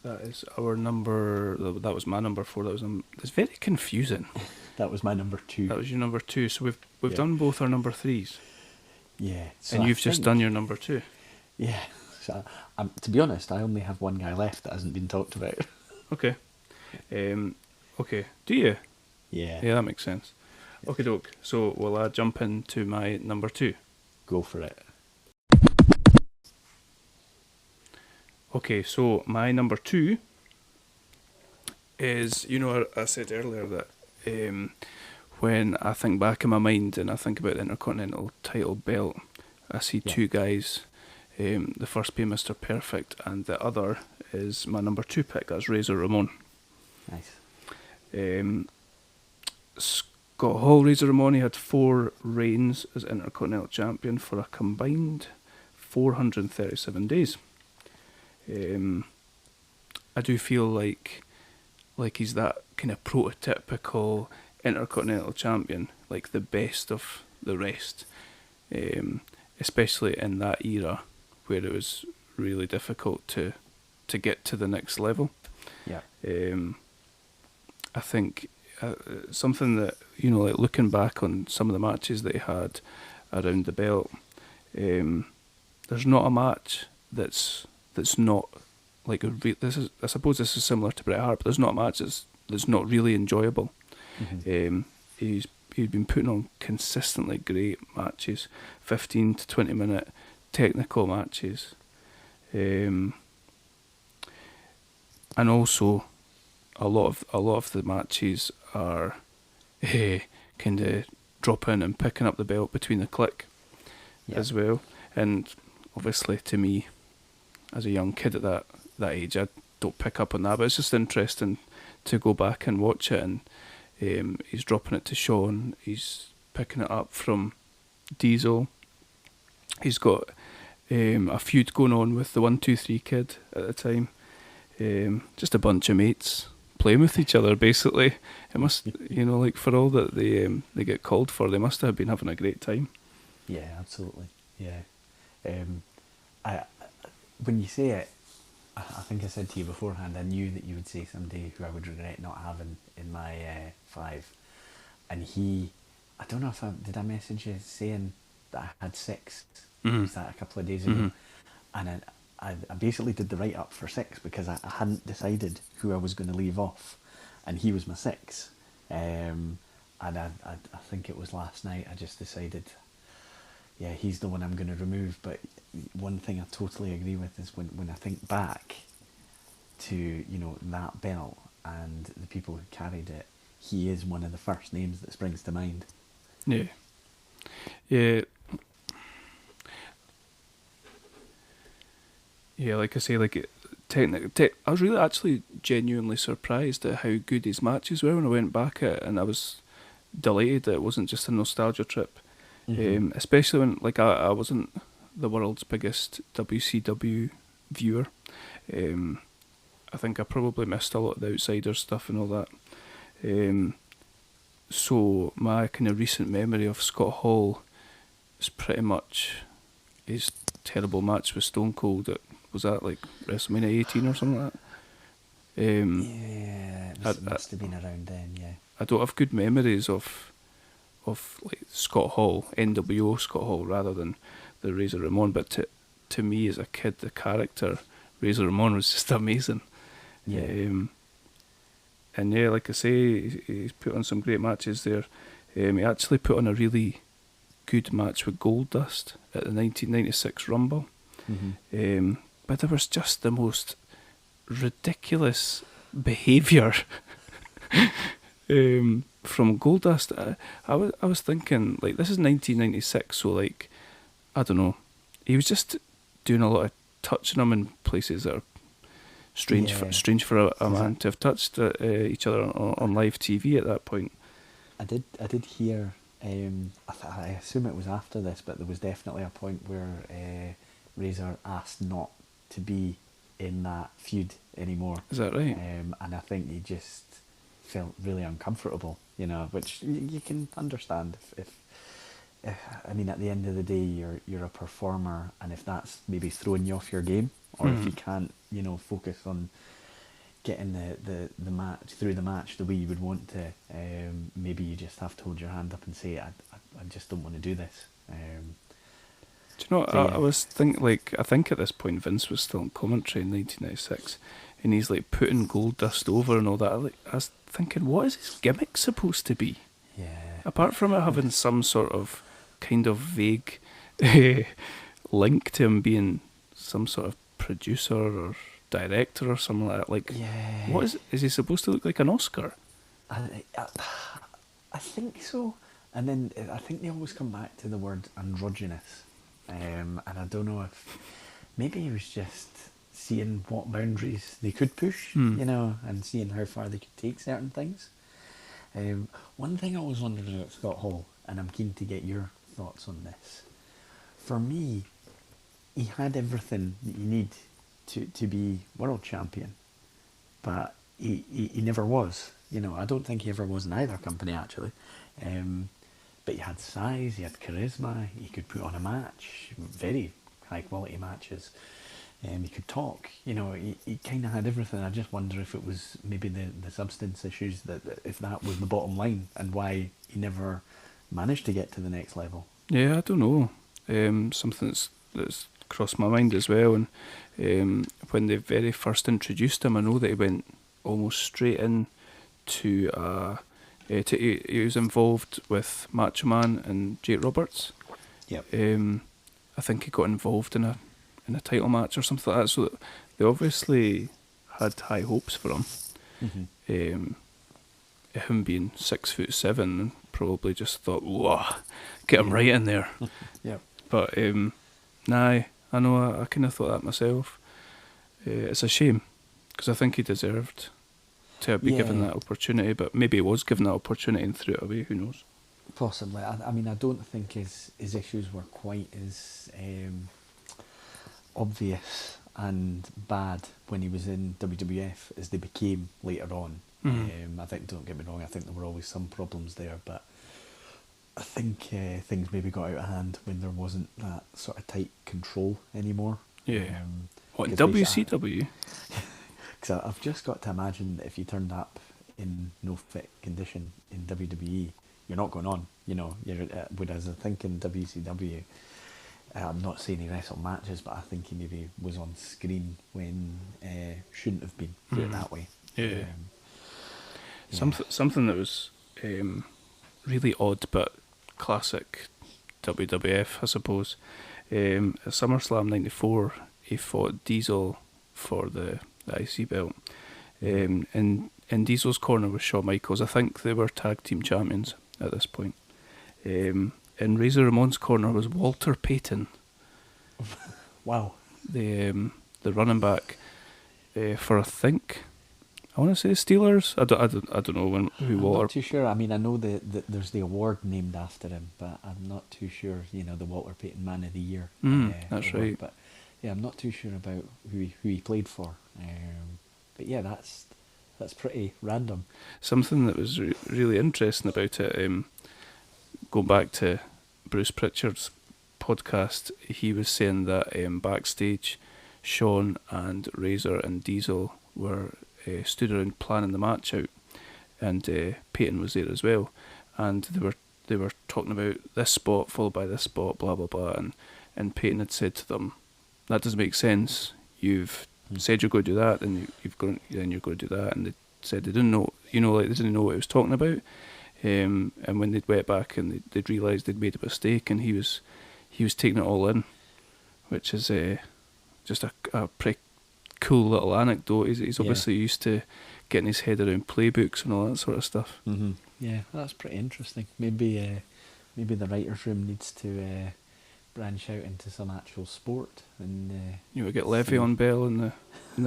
that is our number. That was my number 4. It's very confusing. That was my number 2. That was your number 2. So we've done both our number 3s. Yeah. So and you've just done your number 2. Yeah. So to be honest, I only have one guy left that hasn't been talked about. Okay. Okay. Do you? Yeah. Yeah, that makes sense. Okay, doke. So will I jump into my number 2? Go for it. Okay, so my number 2 is, I said earlier that when I think back in my mind and I think about the Intercontinental title belt, I see 2 guys, the first being Mr. Perfect, and the other is my number 2 pick, that's Razor Ramon. Nice. Scott Hall, Razor Ramon, he had 4 reigns as Intercontinental Champion for a combined 437 days. I do feel like he's that kind of prototypical Intercontinental Champion, like the best of the rest, especially in that era where it was really difficult to get to the next level. Yeah. I think something that, like looking back on some of the matches that he had around the belt, there's not a match that's not like I suppose this is similar to Bret Hart, but there's not a match that's not really enjoyable. He's been putting on consistently great matches, 15 to 20 minute technical matches, and also a lot of the matches are kind of dropping and picking up the belt between the click as well. And obviously, to me, as a young kid at that age, I don't pick up on that, but it's just interesting to go back and watch it. And he's dropping it to Shawn, he's picking it up from Diesel. He's got a feud going on with the 1-2-3 Kid at the time. Just a bunch of mates playing with each other, basically. It must, like for all that they get called for, they must have been having a great time. Yeah, absolutely. Yeah. When you say it, I think I said to you beforehand, I knew that you would say somebody who I would regret not having in my 5. And I don't know if did I message you saying that I had 6? Was that a couple of days ago? And I basically did the write-up for 6 because I hadn't decided who I was going to leave off. And he was my 6. And I think it was last night I just decided, yeah, he's the one I'm going to remove. But one thing I totally agree with is when I think back to, you know, that belt and the people who carried it, he is one of the first names that springs to mind. Yeah. Yeah. Yeah, like I say, like I was really actually genuinely surprised at how good his matches were when I went back at it, and I was delighted that it wasn't just a nostalgia trip. Especially when, like, I wasn't the world's biggest WCW viewer. I think I probably missed a lot of the Outsider stuff and all that. So my kind of recent memory of Scott Hall is pretty much his terrible match with Stone Cold at, was that like WrestleMania 18 or something like that? Yeah, it must have been around then, yeah. I don't have good memories of like Scott Hall, NWO Scott Hall, rather than the Razor Ramon, but to me as a kid, the character Razor Ramon was just amazing. Yeah. And yeah, like I say, he's put on some great matches there. He actually put on a really good match with Goldust at the 1996 Rumble. But there was just the most ridiculous behaviour from Goldust. I was thinking, like, this is 1996, so, like, I don't know, he was just doing a lot of touching them in places that are strange for a man to have touched each other on live TV at that point. I did hear, I assume it was after this, but there was definitely a point where Razor asked not to be in that feud anymore. Is that right? And I think he just felt really uncomfortable, you know, which you can understand if I mean, at the end of the day, you're a performer, and if that's maybe throwing you off your game, or if you can't, you know, focus on getting the match through the match the way you would want to, maybe you just have to hold your hand up and say, I just don't want to do this. Do you know what, I was I think at this point Vince was still in commentary in 1996, and he's like putting Goldust over and all that. I was thinking, what is his gimmick supposed to be? Yeah. Apart from it having some sort of kind of vague link to him being some sort of producer or director or something like that. Like, yeah. what is he supposed to look like, an Oscar? I think so. And then I think they always come back to the word androgynous. And I don't know if maybe he was just seeing what boundaries they could push, you know, and seeing how far they could take certain things. One thing I was wondering about Scott Hall, and I'm keen to get your thoughts on this. For me, he had everything that you need to be world champion, but he never was. You know, I don't think he ever was in either company, actually. But he had size, he had charisma, he could put on a match, very high quality matches. He could talk, you know, he kind of had everything. I just wonder if it was maybe the substance issues, that if that was the bottom line and why he never managed to get to the next level. Yeah, I don't know. Something that's crossed my mind as well. And when they very first introduced him, I know that he went almost straight in to he was involved with Macho Man and Jake Roberts. Yep. I think he got involved in a title match or something like that, so they obviously had high hopes for him. Him being 6'7", probably just thought, whoa, get him right in there. Yeah. But nah, I know I kind of thought that myself. It's a shame, because I think he deserved to be given that opportunity, but maybe he was given that opportunity and threw it away, who knows. Possibly. I mean, I don't think his issues were quite as obvious and bad when he was in WWF as they became later on. I think, don't get me wrong, I think there were always some problems there, but I think things maybe got out of hand when there wasn't that sort of tight control anymore. Yeah. What, in WCW? Because I've just got to imagine that if you turned up in no fit condition in WWE, you're not going on, you know. Whereas I think in WCW, I'm not saying he wrestled matches, but I think he maybe was on screen when shouldn't have been, put it that way. Yeah. Something that was really odd but classic WWF, I suppose, At SummerSlam '94, he fought Diesel for the IC belt. And in Diesel's corner was Shawn Michaels. I think they were tag team champions at this point. In Razor Ramon's corner was Walter Payton. Wow. The running back for, I think, I want to say Steelers. I don't know who I'm Walter. not too sure. I mean, I know that there's the award named after him, but I'm not too sure. You know, the Walter Payton Man of the Year. That's award. right. But yeah, I'm not too sure about who he played for. But yeah, that's pretty random. Something that was really interesting about it, going back to Bruce Pritchard's podcast, he was saying that backstage, Shawn and Razor and Diesel were stood around planning the match out, and Peyton was there as well, and they were talking about this spot followed by this spot, blah blah blah, and Peyton had said to them, "That doesn't make sense. You've said you're going to do that, and you're going to do that," and they said they didn't know, like they didn't know what he was talking about, and when they'd went back and they'd realised they'd made a mistake, and he was taking it all in, which is just a pretty cool little anecdote. He's obviously used to getting his head around playbooks and all that sort of stuff. Mm-hmm. Yeah, that's pretty interesting. Maybe the writers' room needs to branch out into some actual sport and Get Le'Veon Bell in the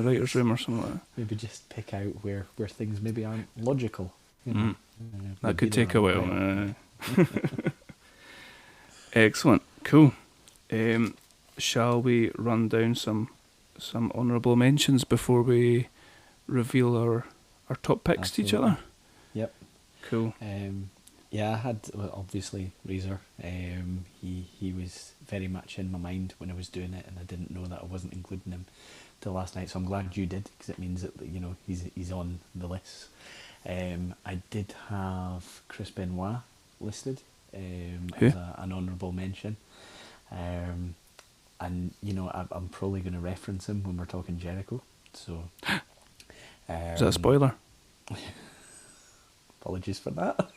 writers' room or something like that. Maybe just pick out where things maybe aren't logical. You know? That could take a while. Excellent, cool. Shall we run down some honourable mentions before we reveal our top picks to each other? Yep. Cool. Yeah, I had obviously Razor. He was very much in my mind when I was doing it, and I didn't know that I wasn't including him till last night. So I'm glad you did, because it means that he's on the list. I did have Chris Benoit listed as an honourable mention. And I'm probably going to reference him when we're talking Jericho. So, is that a spoiler? Apologies for that.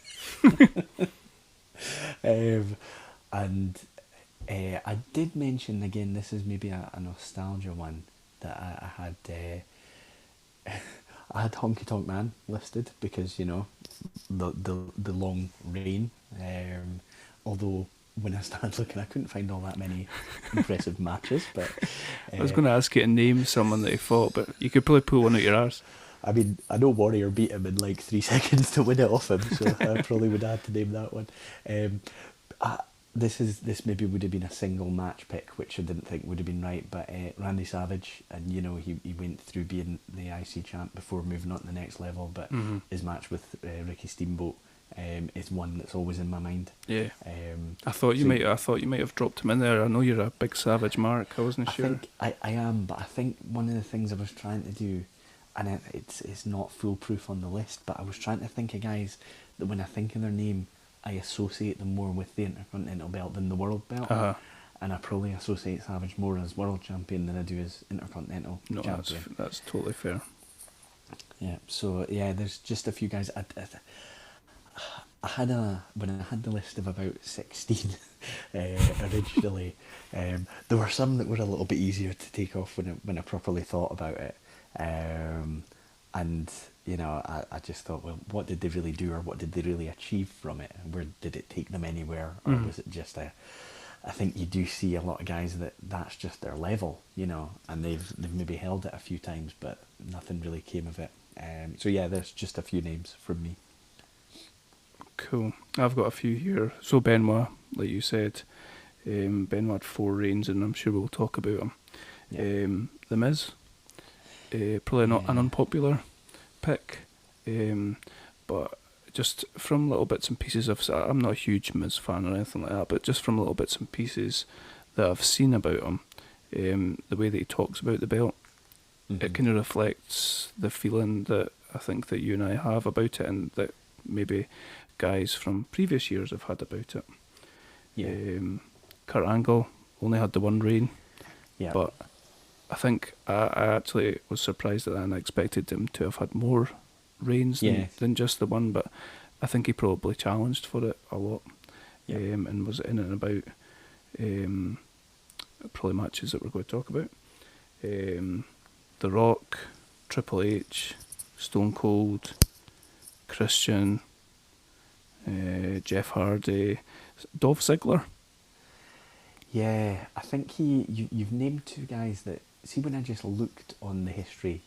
And I did mention again. This is maybe a nostalgia one that I had. I had Honky Tonk Man listed because the long reign. Although, when I started looking, I couldn't find all that many impressive matches. But I was going to ask you to name someone that he fought, but you could probably pull one out your arse. I mean, I know Warrior beat him in like 3 seconds to win it off him, so I probably would have to name that one. This maybe would have been a single match pick, which I didn't think would have been right, but Randy Savage, and he went through being the IC champ before moving on to the next level, but his match with Ricky Steamboat is one that's always in my mind. Yeah. I thought you might have dropped him in there. I know you're a big Savage mark. I wasn't sure. I think I am, but I think one of the things I was trying to do, and it's not foolproof on the list, but I was trying to think of guys that when I think of their name, I associate them more with the Intercontinental belt than the World belt. And I probably associate Savage more as World Champion than I do as Intercontinental Champion. That's totally fair. Yeah, so yeah, there's just a few guys. When I had the list of about 16 originally, there were some that were a little bit easier to take off when I properly thought about it. And I just thought, well, what did they really do, or what did they really achieve from it? Where did it take them anywhere, or was it just I think you do see a lot of guys that's just their level, and they've maybe held it a few times, but nothing really came of it. So yeah, there's just a few names from me. Cool. I've got a few here. So Benoit, like you said, Benoit had 4 reigns, and I'm sure we'll talk about him. Yeah. The Miz, probably not an unpopular pick, but just from little bits and pieces I'm not a huge Miz fan or anything like that, but just from little bits and pieces that I've seen about him, the way that he talks about the belt, it kind of reflects the feeling that I think that you and I have about it, and that maybe guys from previous years have had about it. Yeah. Kurt Angle only had the 1 reign, but I think I actually was surprised at that, and I expected him to have had more reigns than just the 1, but I think he probably challenged for it a lot, and was in and about probably matches that we're going to talk about. The Rock, Triple H, Stone Cold, Christian, Jeff Hardy, Dolph Ziggler. Yeah, I think you've named two guys that, see, when I just looked on the history,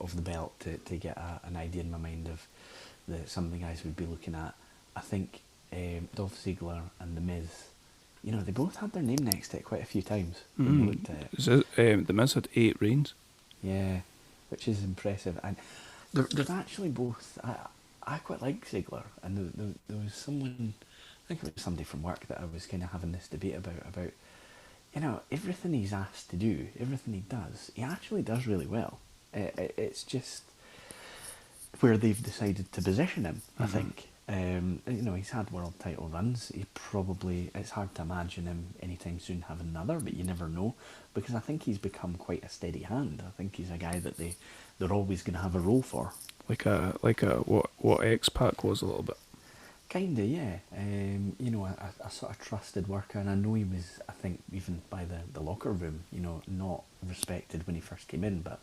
of the belt to get an idea in my mind of some of the guys we'd be looking at, I think Dolph Ziggler and The Miz, they both had their name next to it quite a few times when you looked at it. The Miz had 8 reigns. Yeah, which is impressive. And they're actually both, I quite like Ziggler, and there was someone, I think it was somebody from work that I was kind of having this debate about, everything he's asked to do, everything he does, he actually does really well. It's just where they've decided to position him, I think. He's had world title runs. It's hard to imagine him anytime soon having another, but you never know, because I think he's become quite a steady hand. I think he's a guy that they're always going to have a role for. Like what X-Pac was a little bit. Kinda, yeah. A sort of trusted worker, and I know he was, I think, even by the locker room, not respected when he first came in, but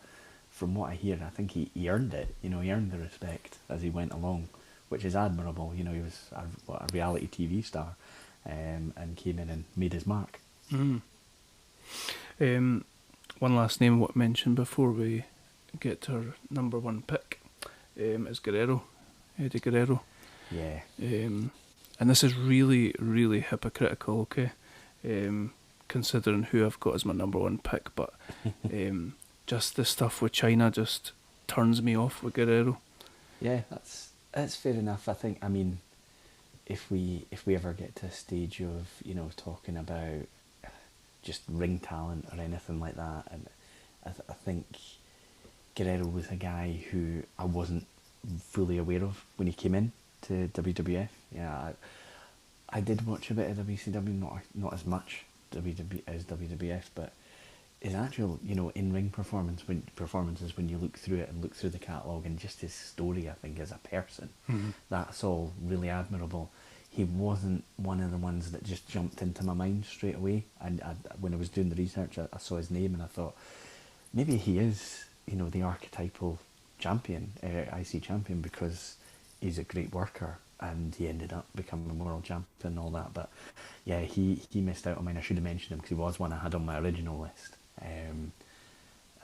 from what I hear, I think he earned it. He earned the respect as he went along, which is admirable. He was a reality TV star, and came in and made his mark. Mm. One last name I want to mention before we get to our number one pick is Guerrero, Eddie Guerrero. Yeah. And this is really, really hypocritical, okay? Considering who I've got as my number one pick, but just the stuff with China just turns me off with Guerrero. Yeah, that's fair enough. I think, if we ever get to a stage of, talking about just ring talent or anything like that, and I think Guerrero was a guy who I wasn't fully aware of when he came in to WWF. Yeah, I did watch a bit of WCW, not as much as WWF, but his actual, in-ring performances, when you look through it and look through the catalogue, and just his story, I think, as a person, that's all really admirable. He wasn't one of the ones that just jumped into my mind straight away. And when I was doing the research, I saw his name and I thought, maybe he is, the archetypal champion, IC champion, because he's a great worker and he ended up becoming a world champion and all that. But yeah, he missed out on mine. I should have mentioned him because he was one I had on my original list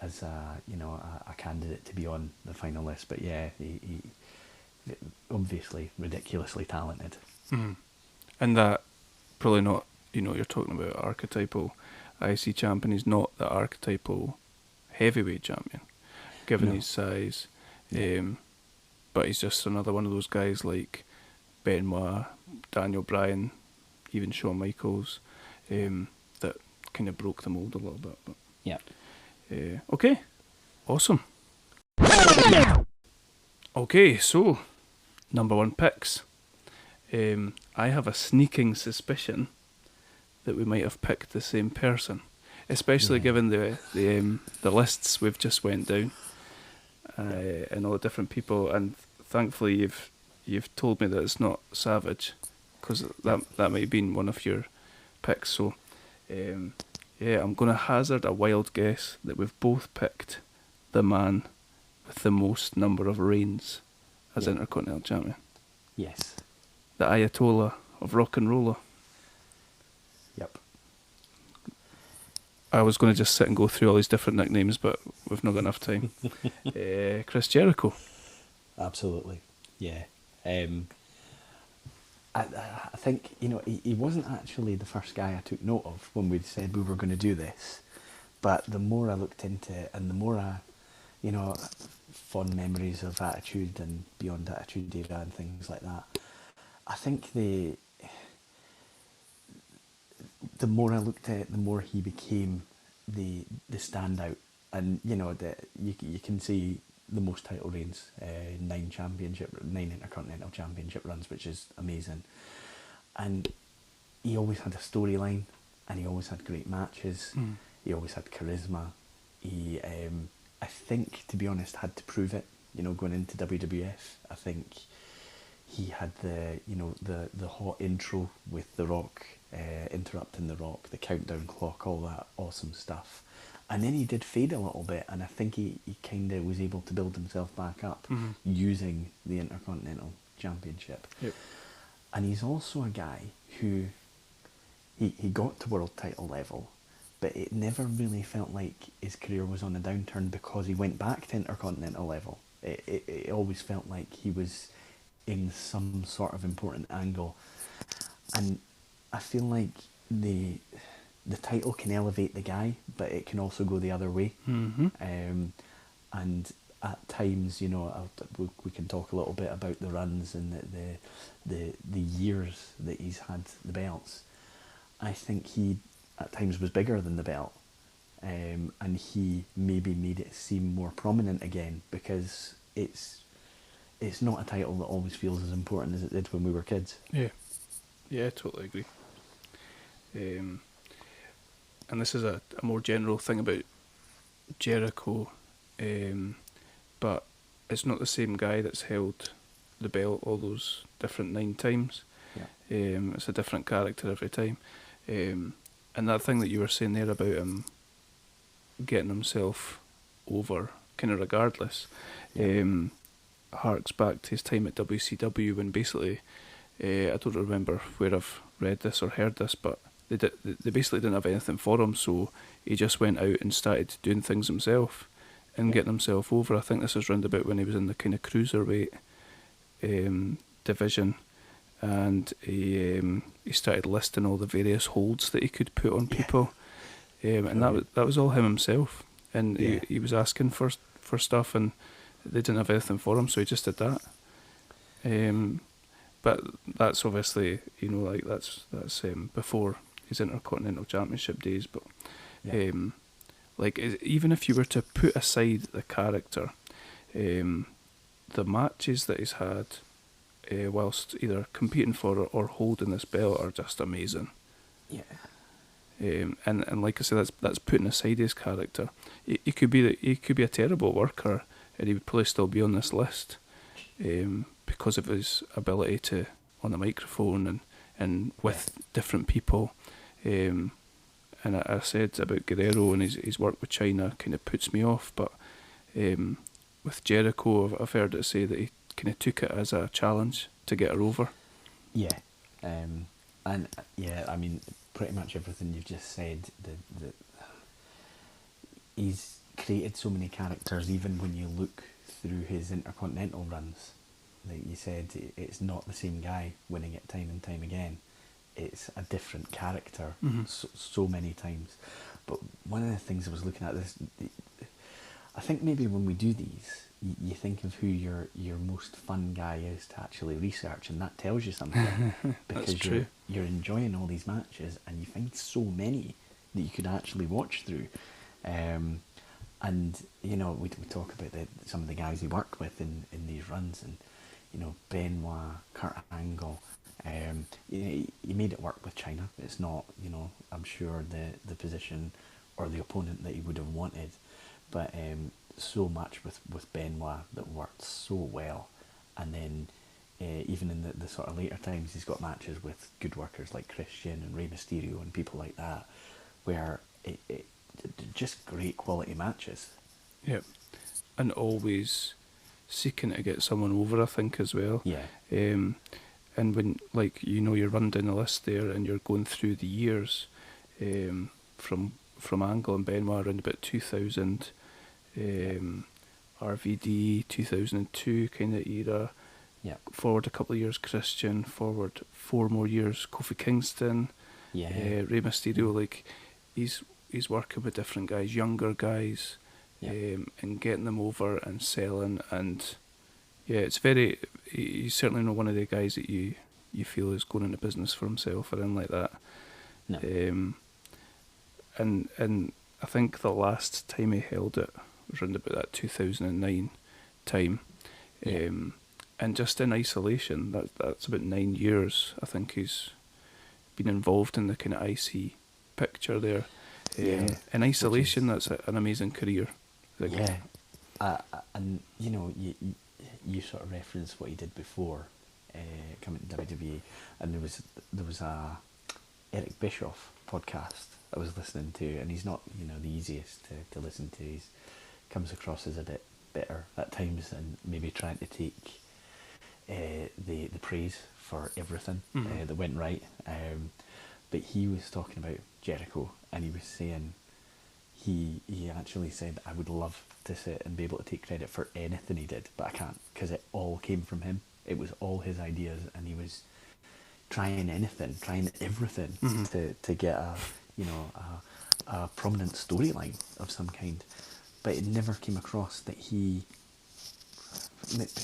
as a candidate to be on the final list. But yeah, he obviously ridiculously talented. Mm. And that probably not, you're talking about archetypal IC champion. He's not the archetypal heavyweight champion, given his size. But he's just another one of those guys like Benoit, Daniel Bryan, even Shawn Michaels, that kind of broke the mould a little bit. But yeah. Okay, awesome. Okay, so number one picks. I have a sneaking suspicion that we might have picked the same person, especially given the lists we've just went down, and all the different people. And thankfully, you've told me that it's not Savage, because that might have been one of your picks. So, I'm going to hazard a wild guess that we've both picked the man with the most number of reigns as Intercontinental Champion. Yes. The Ayatollah of Rock and Roller. Yep. I was going to just sit and go through all these different nicknames, but we've not got enough time. Chris Jericho. Absolutely. Yeah. I think, he wasn't actually the first guy I took note of when we said we were going to do this. But the more I looked into it and the more I, fond memories of Attitude and Beyond Attitude Era and things like that, I think the more I looked at it, the more he became the standout. And, you can see the most title reigns, 9 Intercontinental Championship runs, which is amazing. And he always had a storyline, and he always had great matches. He always had charisma. He, I think, to be honest, had to prove it. Going into WWF, I think he had the hot intro with The Rock, interrupting The Rock, the countdown clock, all that awesome stuff. And then he did fade a little bit, and I think he kind of was able to build himself back up using the Intercontinental Championship. Yep. And he's also a guy who, he got to world title level, but it never really felt like his career was on a downturn because he went back to Intercontinental level. It always felt like he was in some sort of important angle. And I feel like the title can elevate the guy, but it can also go the other way. And at times, we can talk a little bit about the runs and the years that he's had the belts. I think he at times was bigger than the belt, and he maybe made it seem more prominent again, because it's not a title that always feels as important as it did when we were kids. Yeah, I totally agree. And this is a more general thing about Jericho, but it's not the same guy that's held the belt all those different 9 times. It's a different character every time. And that thing that you were saying there about him getting himself over kind of regardless, harks back to his time at WCW when basically, I don't remember where I've read this or heard this, but they basically didn't have anything for him, so he just went out and started doing things himself and getting himself over. I think this was round about when he was in the kind of cruiserweight division, and he started listing all the various holds that he could put on people, and that was all him himself, and he was asking for stuff, and they didn't have anything for him, so he just did that. But that's obviously, that's before his Intercontinental Championship days. But even if you were to put aside the character, the matches that he's had whilst either competing for or holding this belt are just amazing. And like I said, that's putting aside his character. He could be a terrible worker, and he would probably still be on this list, because of his ability to on the microphone and with different people. And I said about Guerrero and his work with China kind of puts me off, but with Jericho, I've heard it say that he kind of took it as a challenge to get her over. I mean, pretty much everything you've just said. He's created so many characters, even when you look through his Intercontinental runs. Like you said, it's not the same guy winning it time and time again. It's a different character so many times. But one of the things I was looking at this, I think maybe when we do these, you think of who your most fun guy is to actually research, and that tells you something. Because you're enjoying all these matches, and you find so many that you could actually watch through. And we talk about some of the guys he worked with in these runs, and Benoit, Kurt Angle. He made it work with China. It's not, I'm sure the position or the opponent that he would have wanted, but so much with Benoit that worked so well. And then even in the sort of later times, he's got matches with good workers like Christian and Rey Mysterio and people like that, where it just great quality matches. Yep, and always seeking to get someone over, I think, as well. And when, you're running down the list there and you're going through the years, from Angle and Benoit around about 2000, RVD 2002 kind of era. Forward a couple of years, Christian. Forward 4 more years, Kofi Kingston. Rey Mysterio. He's working with different guys, younger guys, and getting them over and selling. And he's certainly not one of the guys that you feel is going into business for himself or anything like that. No. And I think the last time he held it was around about that 2009 time. And just in isolation, that's about 9 years. I think he's been involved in the kind of IC picture there. In isolation, that's an amazing career. And you sort of referenced what he did before, coming to WWE, and there was a Eric Bischoff podcast I was listening to, and he's not, you know, the easiest to listen to. He's comes across as a bit bitter at times, and maybe trying to take the praise for everything that went right. But he was talking about Jericho, and he was saying he actually said, I would love to sit and be able to take credit for anything he did, but I can't, because it all came from him. It was all his ideas, and he was trying everything to get a prominent storyline of some kind. But it never came across that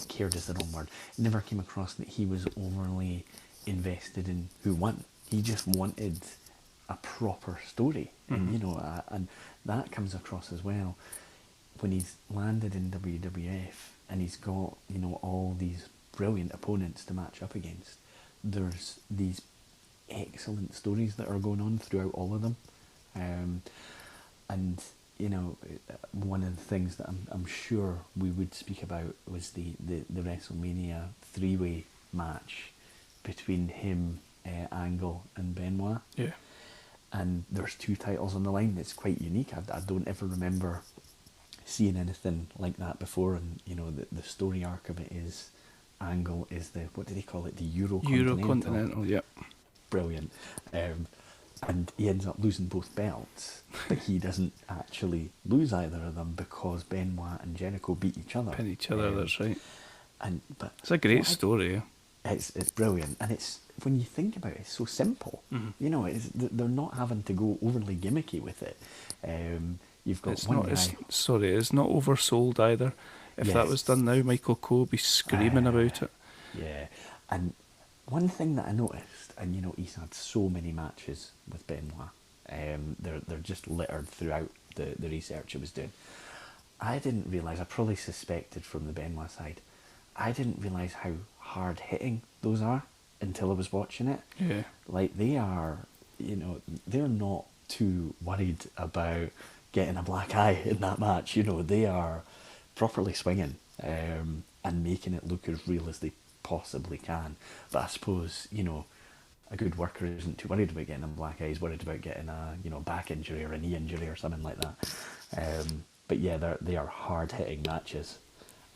cared is the wrong word. It never came across that he was overly invested in who won. He just wanted a proper story, and and that comes across as well when he's landed in WWF and he's got, you know, all these brilliant opponents to match up against. There's these excellent stories that are going on throughout all of them, and you know, one of the things that I'm sure we would speak about was the WrestleMania 3-way match between him, Angle, and Benoit. Yeah. And there's 2 titles on the line. It's quite unique. I don't ever remember seeing anything like that before. And you know, the story arc of it is Angle is the, what did he call it? The Eurocontinental, yeah. Brilliant. And he ends up losing both belts, but he doesn't actually lose either of them because Benoit and Jericho beat each other. Pin each other, that's right. But it's a great story. Yeah. It's brilliant, and it's, when you think about it, it's so simple. You know, they're not having to go overly gimmicky with it. You've got it's not oversold either. If that was done now, Michael Cole would be screaming about it. Yeah, and one thing that I noticed, and you know, he's had so many matches with Benoit. They're just littered throughout the research I was doing. I didn't realise, I probably suspected from the Benoit side, I didn't realise how hard hitting those are until I was watching it. Yeah. Like, they are, you know, they're not too worried about getting a black eye in that match. You know, they are properly swinging and making it look as real as they possibly can. But I suppose, you know, a good worker isn't too worried about getting a black eye. He's worried about getting a, you know, back injury or a knee injury or something like that. But yeah, they are hard hitting matches,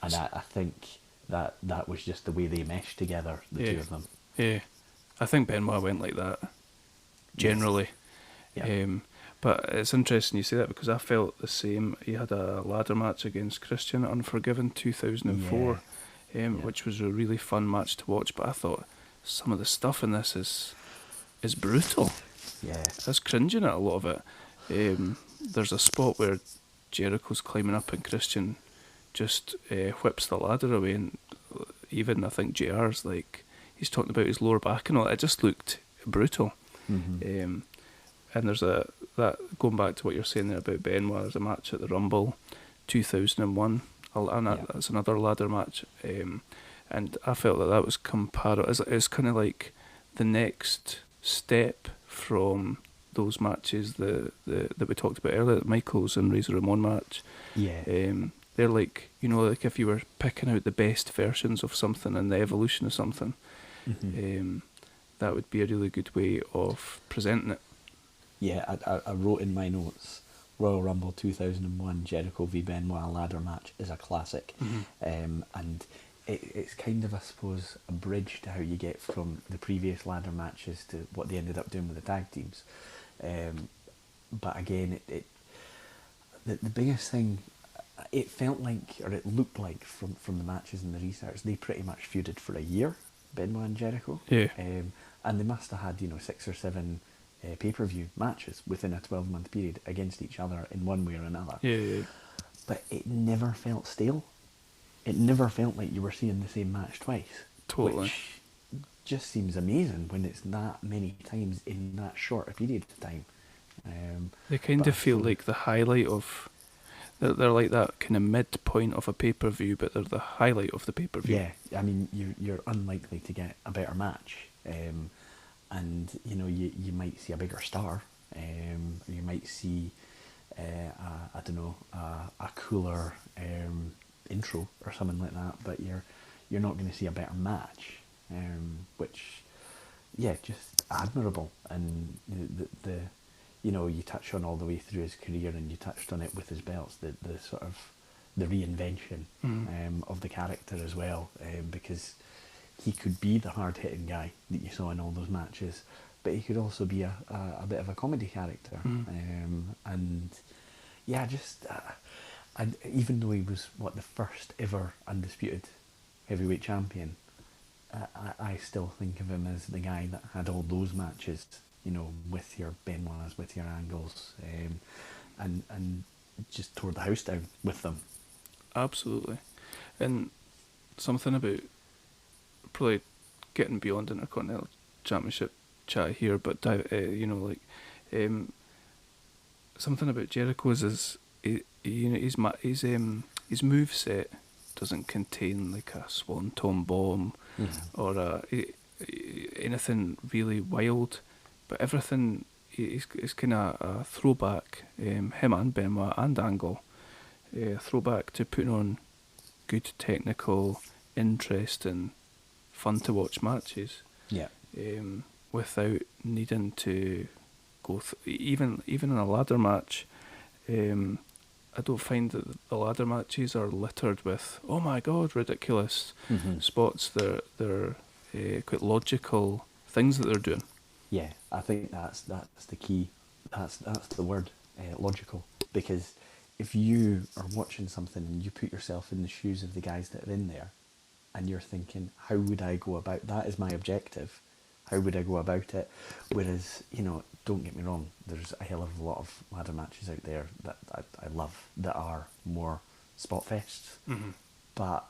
and I think that was just the way they meshed together, the two of them. Yeah, I think Benoit went like that generally. Yes. Yeah. But it's interesting you say that, because I felt the same. He had a ladder match against Christian at Unforgiven 2004, which was a really fun match to watch. But I thought some of the stuff in this is brutal. Yeah, I was cringing at a lot of it. There's a spot where Jericho's climbing up and Christian just whips the ladder away, and even I think JR's like, he's talking about his lower back and all. It just looked brutal. And there's that going back to what you're saying there about Benoit, there's a match at the Rumble 2001, and that's another ladder match, and I felt that was comparable. It's kind of like the next step from those matches that we talked about earlier, the Michaels and Razor Ramon match. They're like, you know, like if you were picking out the best versions of something and the evolution of something, that would be a really good way of presenting it. Yeah, I wrote in my notes, Royal Rumble 2001 Jericho v Benoit ladder match is a classic. And it's kind of, I suppose, a bridge to how you get from the previous ladder matches to what they ended up doing with the tag teams. But again, the biggest thing, it felt like, or it looked like from the matches and the research, they pretty much feuded for a year, Benoit and Jericho. Yeah. And they must have had, you know, 6 or 7 pay-per-view matches within a 12-month period against each other in one way or another. Yeah. But it never felt stale. It never felt like you were seeing the same match twice. Totally. Which just seems amazing when it's that many times in that short a period of time. They kind of feel like the highlight of... They're like that kind of midpoint of a pay-per-view, but they're the highlight of the pay-per-view. Yeah, I mean, you're unlikely to get a better match. And, you know, you might see a bigger star. You might see, I don't know, a cooler intro or something like that, but you're not going to see a better match. which, yeah, just admirable. And the you know, you touch on all the way through his career, and you touched on it with his belts, the sort of the reinvention of the character as well, because he could be the hard-hitting guy that you saw in all those matches, but he could also be a bit of a comedy character. And yeah, just and even though he was the first ever undisputed heavyweight champion, I still think of him as the guy that had all those matches, you know, with your Benoits, with your Angles, and just tore the house down with them. Absolutely. And something about probably getting beyond Intercontinental Championship chat here, but you know, like something about Jericho's is you know, his moveset doesn't contain like a swanton bomb or anything really wild, but everything is kind of a throwback. Him and Benoit and Angle, throwback to putting on good, technical, interesting, fun to watch matches. Yeah. Without needing to go even in a ladder match. I don't find that the ladder matches are littered with, oh my god, ridiculous spots. They're quite logical things that they're doing. Yeah, I think that's the key. That's the word, logical. Because if you are watching something and you put yourself in the shoes of the guys that are in there, and you're thinking, how would I go about that? Is my objective. How would I go about it? Whereas, you know, don't get me wrong, there's a hell of a lot of ladder matches out there that I love that are more spot fests. But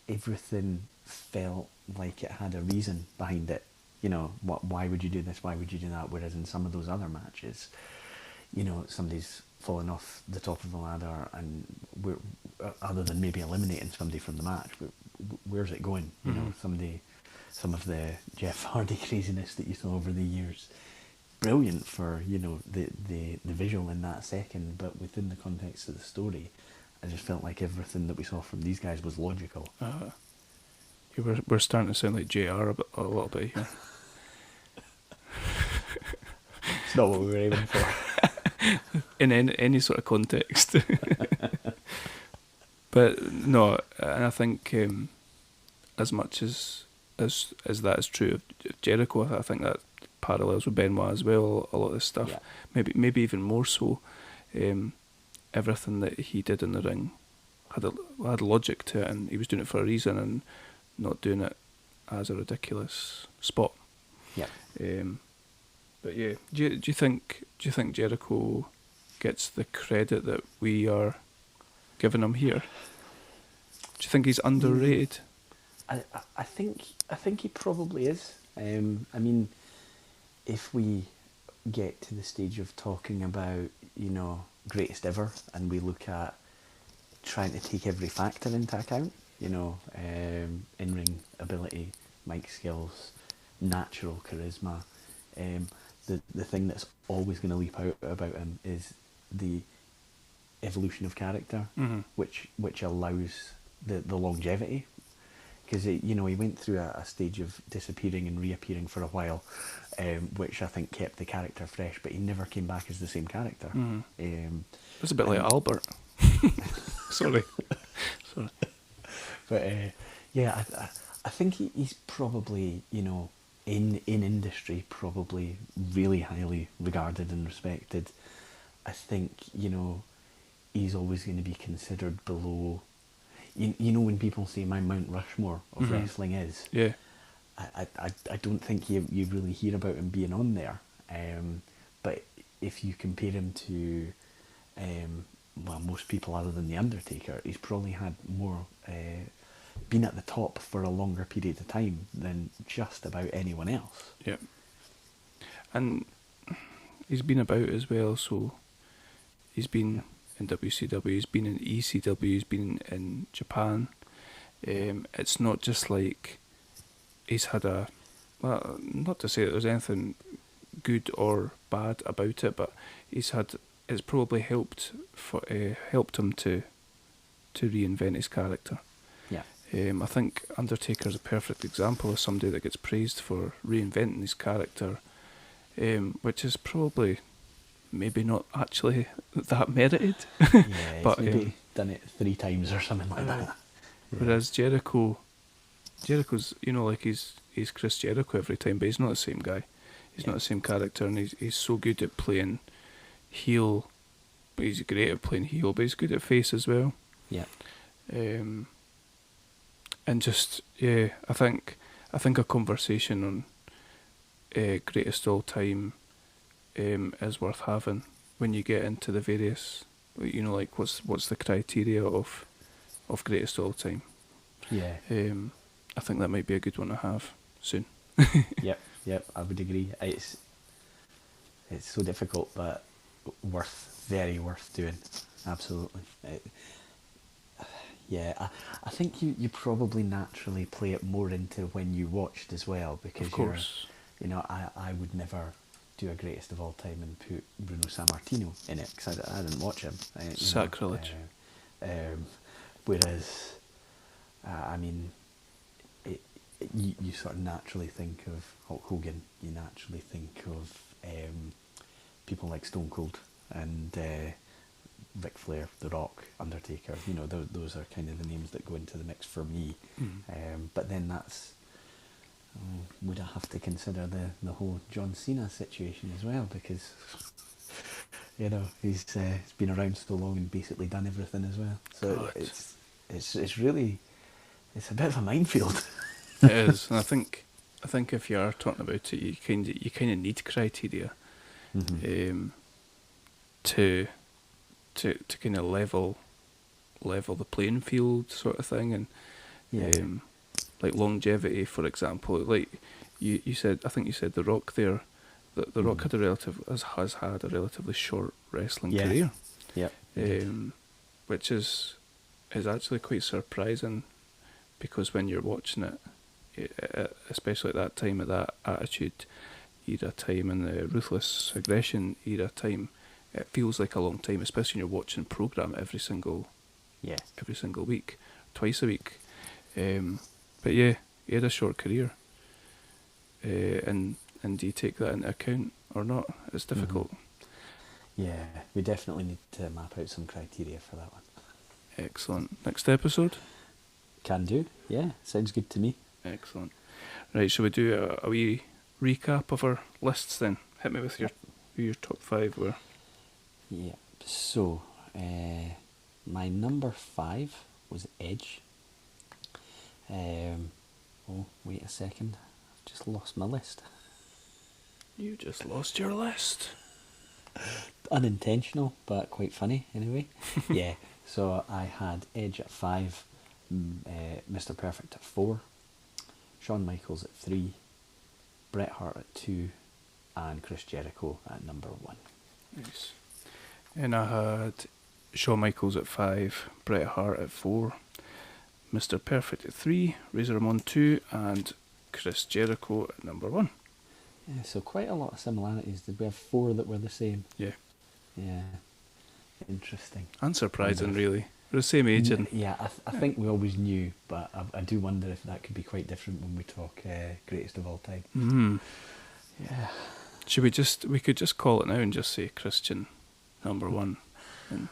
everything felt like it had a reason behind it. You know, why would you do this? Why would you do that? Whereas in some of those other matches, you know, somebody's fallen off the top of the ladder, and we're, other than maybe eliminating somebody from the match, where's it going? You know, some of the Jeff Hardy craziness that you saw over the years, brilliant for, you know, the visual in that second, but within the context of the story, I just felt like everything that we saw from these guys was logical. We're starting to sound like JR a little bit here. It's not what we were aiming for. In any sort of context. But no, and I think as much as that is true of Jericho, I think that parallels with Benoit as well. A lot of this stuff, yeah. maybe even more so. Everything that he did in the ring had logic to it, and he was doing it for a reason, and not doing it as a ridiculous spot. Yeah. But yeah, do you think Jericho gets the credit that we are giving him here? Do you think he's underrated? I think he probably is. I mean, if we get to the stage of talking about, you know, greatest ever, and we look at trying to take every factor into account, you know, in-ring ability, mic skills, natural charisma, the thing that's always going to leap out about him is the evolution of character, which allows the longevity. Because, you know, he went through a stage of disappearing and reappearing for a while, which I think kept the character fresh, but he never came back as the same character. It's a bit like Albert. Sorry. But, yeah, I think he's probably, you know, in industry, probably really highly regarded and respected. I think, you know, he's always going to be considered below... You know, when people say my Mount Rushmore of wrestling is, yeah, I don't think you really hear about him being on there. But if you compare him to, well, most people other than The Undertaker, he's probably had more, been at the top for a longer period of time than just about anyone else. Yeah. And he's been about as well, so he's been... in WCW, he's been in ECW, he's been in Japan. It's not just like he's had well, not to say that there's anything good or bad about it, but it's probably helped him to reinvent his character. Yeah. I think Undertaker's a perfect example of somebody that gets praised for reinventing his character, which is probably maybe not actually that merited. Yeah, but he's maybe done it 3 times or something like that. Yeah. Whereas Jericho's, like he's Chris Jericho every time, but he's not the same guy. He's not the same character, and he's so good at playing heel. But he's great at playing heel, but he's good at face as well. Yeah. And just I think a conversation on greatest all time is worth having when you get into the various, like what's the criteria of greatest all time. Yeah. I think that might be a good one to have soon. Yep, I would agree. It's so difficult, but very worth doing. Absolutely. I think you probably naturally play it more into when you watched as well, because of course. I would never do a greatest of all time and put Bruno Sammartino in it, because I didn't watch him. Sacrilege. Whereas, you sort of naturally think of Hulk Hogan, you naturally think of people like Stone Cold and Ric Flair, The Rock, Undertaker. Those are kind of the names that go into the mix for me. But then that's, would I have to consider the whole John Cena situation as well, because he's been around so long and basically done everything as well. So God. it's really a bit of a minefield. It is, and I think if you are talking about it, you kind of need criteria, to kind of level the playing field, sort of thing, and like longevity, for example. Like you said, I think you said The Rock there. The Rock has had a relatively short wrestling career. Yeah. Which is actually quite surprising, because when you're watching it, especially at that time, at that Attitude Era time and the Ruthless Aggression Era time, it feels like a long time, especially when you're watching the programme every single week, twice a week. But yeah, he had a short career, and do you take that into account or not? It's difficult. Yeah, we definitely need to map out some criteria for that one. Excellent. Next episode? Can do. Yeah, sounds good to me. Excellent. Right, shall we do a wee recap of our lists then? Hit me with your top 5 were. Yeah, so my number 5 was Edge. Wait a second, I've just lost my list. You just lost your list. Unintentional, but quite funny anyway. Yeah, so I had Edge at 5, Mr. Perfect at 4, Shawn Michaels at 3, Bret Hart at 2, and Chris Jericho at number 1. Nice. And I had Shawn Michaels at 5, Bret Hart at 4, Mr. Perfect at 3, Razor Ramon 2, and Chris Jericho at number 1. Yeah, so quite a lot of similarities. Did we have 4 that were the same? Yeah. Yeah. Interesting. Unsurprising, really. We're the same age. Yeah, I think we always knew, but I do wonder if that could be quite different when we talk greatest of all time. Mm-hmm. Yeah. We could just call it now and just say Christian number 1. And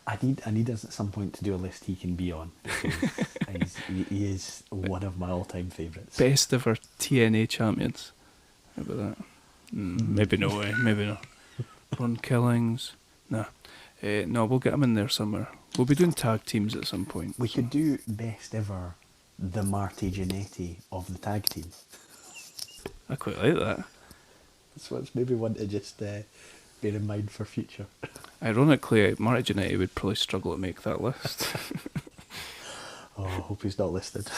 I need us at some point to do a list he can be on, because he is one of my all-time favourites. Best ever TNA champions. How about that? Maybe no way. Maybe not. Ron Killings. Nah. No, we'll get him in there somewhere. We'll be doing tag teams at some point. We could do best ever the Marty Jannetty of the tag team. I quite like that. So it's maybe one to just bear in mind for future. Ironically, Marty Jannetty would probably struggle to make that list. Oh, I hope he's not listed.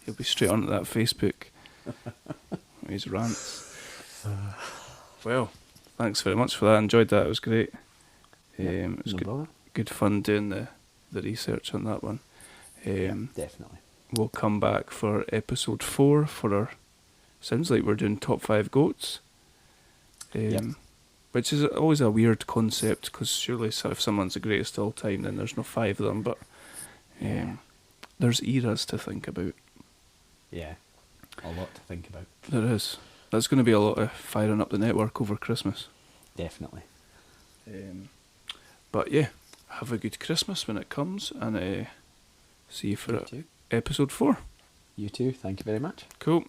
He'll be straight onto that Facebook. His rants. Well, thanks very much for that. I enjoyed that. It was great. It was good fun doing the research on that one. Definitely. We'll come back for episode 4 for our... Sounds like we're doing top 5 GOATs. Which is always a weird concept, because surely if someone's the greatest all time, then there's no 5 of them. But There's eras to think about. Yeah, a lot to think about. There is. There's going to be a lot of firing up the network over Christmas. Definitely. But yeah, have a good Christmas when it comes, and see you for episode 4. You too. Thank you very much. Cool.